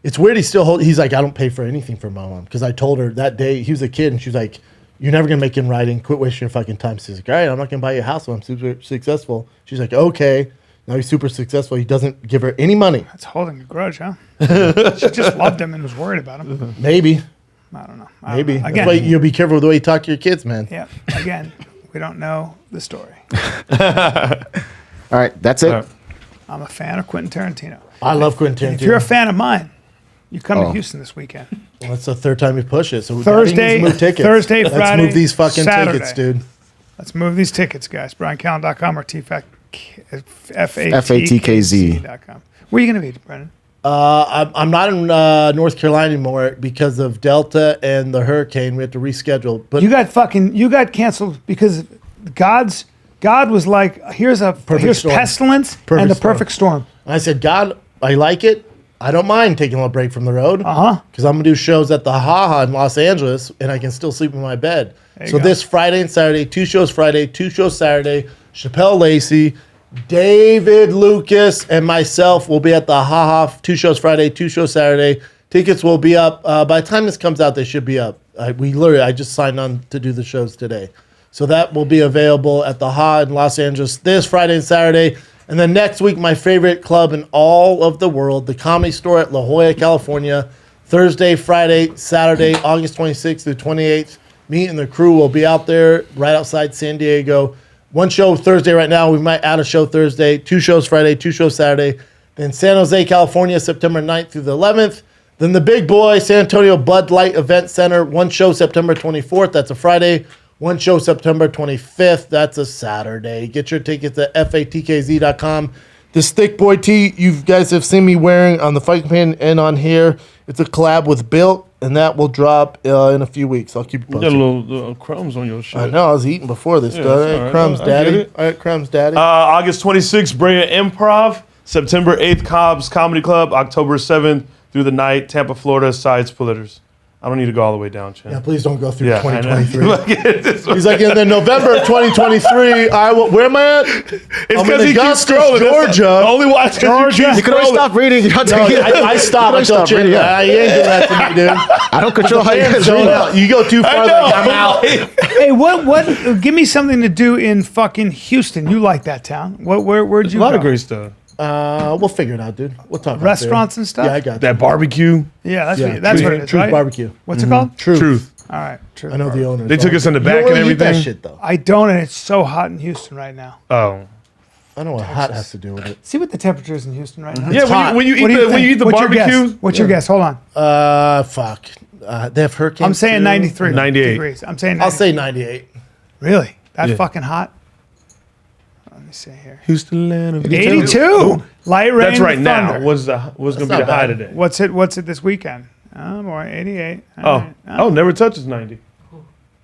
It's weird. He's like, I don't pay for anything for my mom because I told her that day he was a kid, and she was like, you're never gonna make it in writing. Quit wasting your fucking time. She's like, all right, I'm not gonna buy you a house when I'm super successful. She's like, okay. Now he's super successful. He doesn't give her any money. That's holding a grudge, huh? She just loved him and was worried about him. Maybe. I don't know. Maybe. Again, That's why you'll be careful with the way you talk to your kids, man. Yeah. Again, we don't know the story. all right. That's it. I'm a fan of Quentin Tarantino. I love Quentin Tarantino. If you're a fan of mine, you come to Houston this weekend. Well, that's the third time we push it. So Thursday, move tickets. Thursday, Let's Friday, move these fucking Saturday. tickets, dude. Let's move these tickets, guys. BryanCallen.com or FATKZ.com. Where are you going to be, Brendan? I'm not in North Carolina anymore because of Delta and the hurricane. We had to reschedule. But You got canceled because God was like, here's storm. pestilence Perfect and the storm. perfect storm. I said, God, I like it. I don't mind taking a little break from the road. Because I'm going to do shows at the Ha-Ha in Los Angeles, and I can still sleep in my bed. So this Friday and Saturday, 2 shows Friday, 2 shows Saturday. Chappelle Lacey, David Lucas, and myself will be at the Ha-Ha, 2 shows Friday, 2 shows Saturday. Tickets will be up. By the time this comes out, they should be up. I just signed on to do the shows today. So that will be available at the Ha in Los Angeles this Friday and Saturday. And then next week, my favorite club in all of the world, the Comedy Store at La Jolla, California. Thursday, Friday, Saturday, August 26th through 28th. Me and the crew will be out there right outside San Diego. 1 show Thursday right now. We might add a show Thursday. 2 shows Friday, 2 shows Saturday. Then San Jose, California, September 9th through the 11th. Then the Big Boy, San Antonio Bud Light Event Center. 1 show September 24th. That's a Friday. 1 show September 25th. That's a Saturday. Get your tickets at FATKZ.com. This Thick Boy tee you guys have seen me wearing on the Fight Pin and on here. It's a collab with Built, and that will drop in a few weeks. I'll keep you You got posted. little crumbs on your shit. I know. I was eating before this. Yeah, All it's right, all right. crumbs, I get daddy. it. All right, crumbs, daddy. August 26th, Brea Improv. September 8th, Cobb's Comedy Club. October 7th through the night, Tampa, Florida, Sides Splitters. I don't need to go all the way down, Chan. Yeah, please don't go through Yeah, I know. 2023. He's like, in the November of 2023, I will. Where am I at? It's I'm because in he keeps Augusta, scrolling. Georgia. Only watch Georgia. You can always stop reading. No, I stopped. I told you, I ain't doing that to me, dude. I don't control how you guys Zone read. out. You go too far, like, I'm out. Hey, what? Give me something to do in fucking Houston. You like that town? Where'd you A lot go? of great stuff. We'll figure it out, dude. We'll talk. Restaurants and stuff? Yeah, I got That barbecue. Yeah, that's Yeah, that's Truth- what it is, Truth right? Barbecue. What's it called? Truth. All right, Truth. I know the owner. They took us in the You back don't and really eat that everything. shit, though. I don't, and it's so hot in Houston right now. Oh. I don't know what hot has to do with it. See what the temperature is in Houston right now. Yeah, hot. when you What do eat when you eat the What's your barbecue. guess? What's your guess? Hold on. Fuck. They have hurricanes. I'm saying too. 93 98. degrees. I'm saying 90. I'll say 98. Really? That's Yeah. fucking hot? Let me see here. Houston, land of 82. Light rain. That's right with now. thunder. What's going to be not the high bad. today? What's it this weekend? Oh boy, 88. All Oh, right. oh, never touches 90.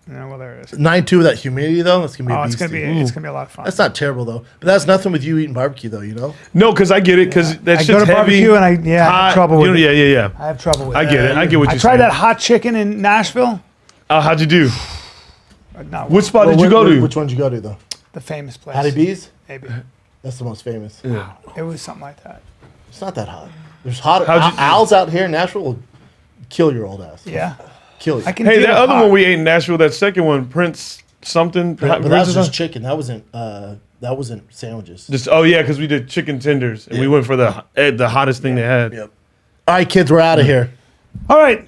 No, well there it is. 92 with that humidity, though. That's going to be a Oh, it's gonna beastie. be a lot of fun. That's not terrible, though. But that's nothing with you eating barbecue, though, you know? No, because I get it. Because that's I just go to heavy. barbecue and I have hot, trouble with you know, it. Yeah. I have trouble with I it. get it. I get what I you're tried saying. that hot chicken in Nashville. How'd you do? Not Which spot did you go to? Which one did you go to, though? the famous place. Hattie B's? Maybe. That's the most famous. It was something like that. It's not that hot. There's hot. How'd you- Owls out here in Nashville will kill your old ass. Yeah. Kill you. I can Hey, deal that with other hot. one we ate in Nashville, that second one, Prince something. But that was just chicken. That wasn't sandwiches. Just oh yeah, because we did chicken tenders and we went for the hottest thing they had. Yep. All right, kids, we're out of here. All right.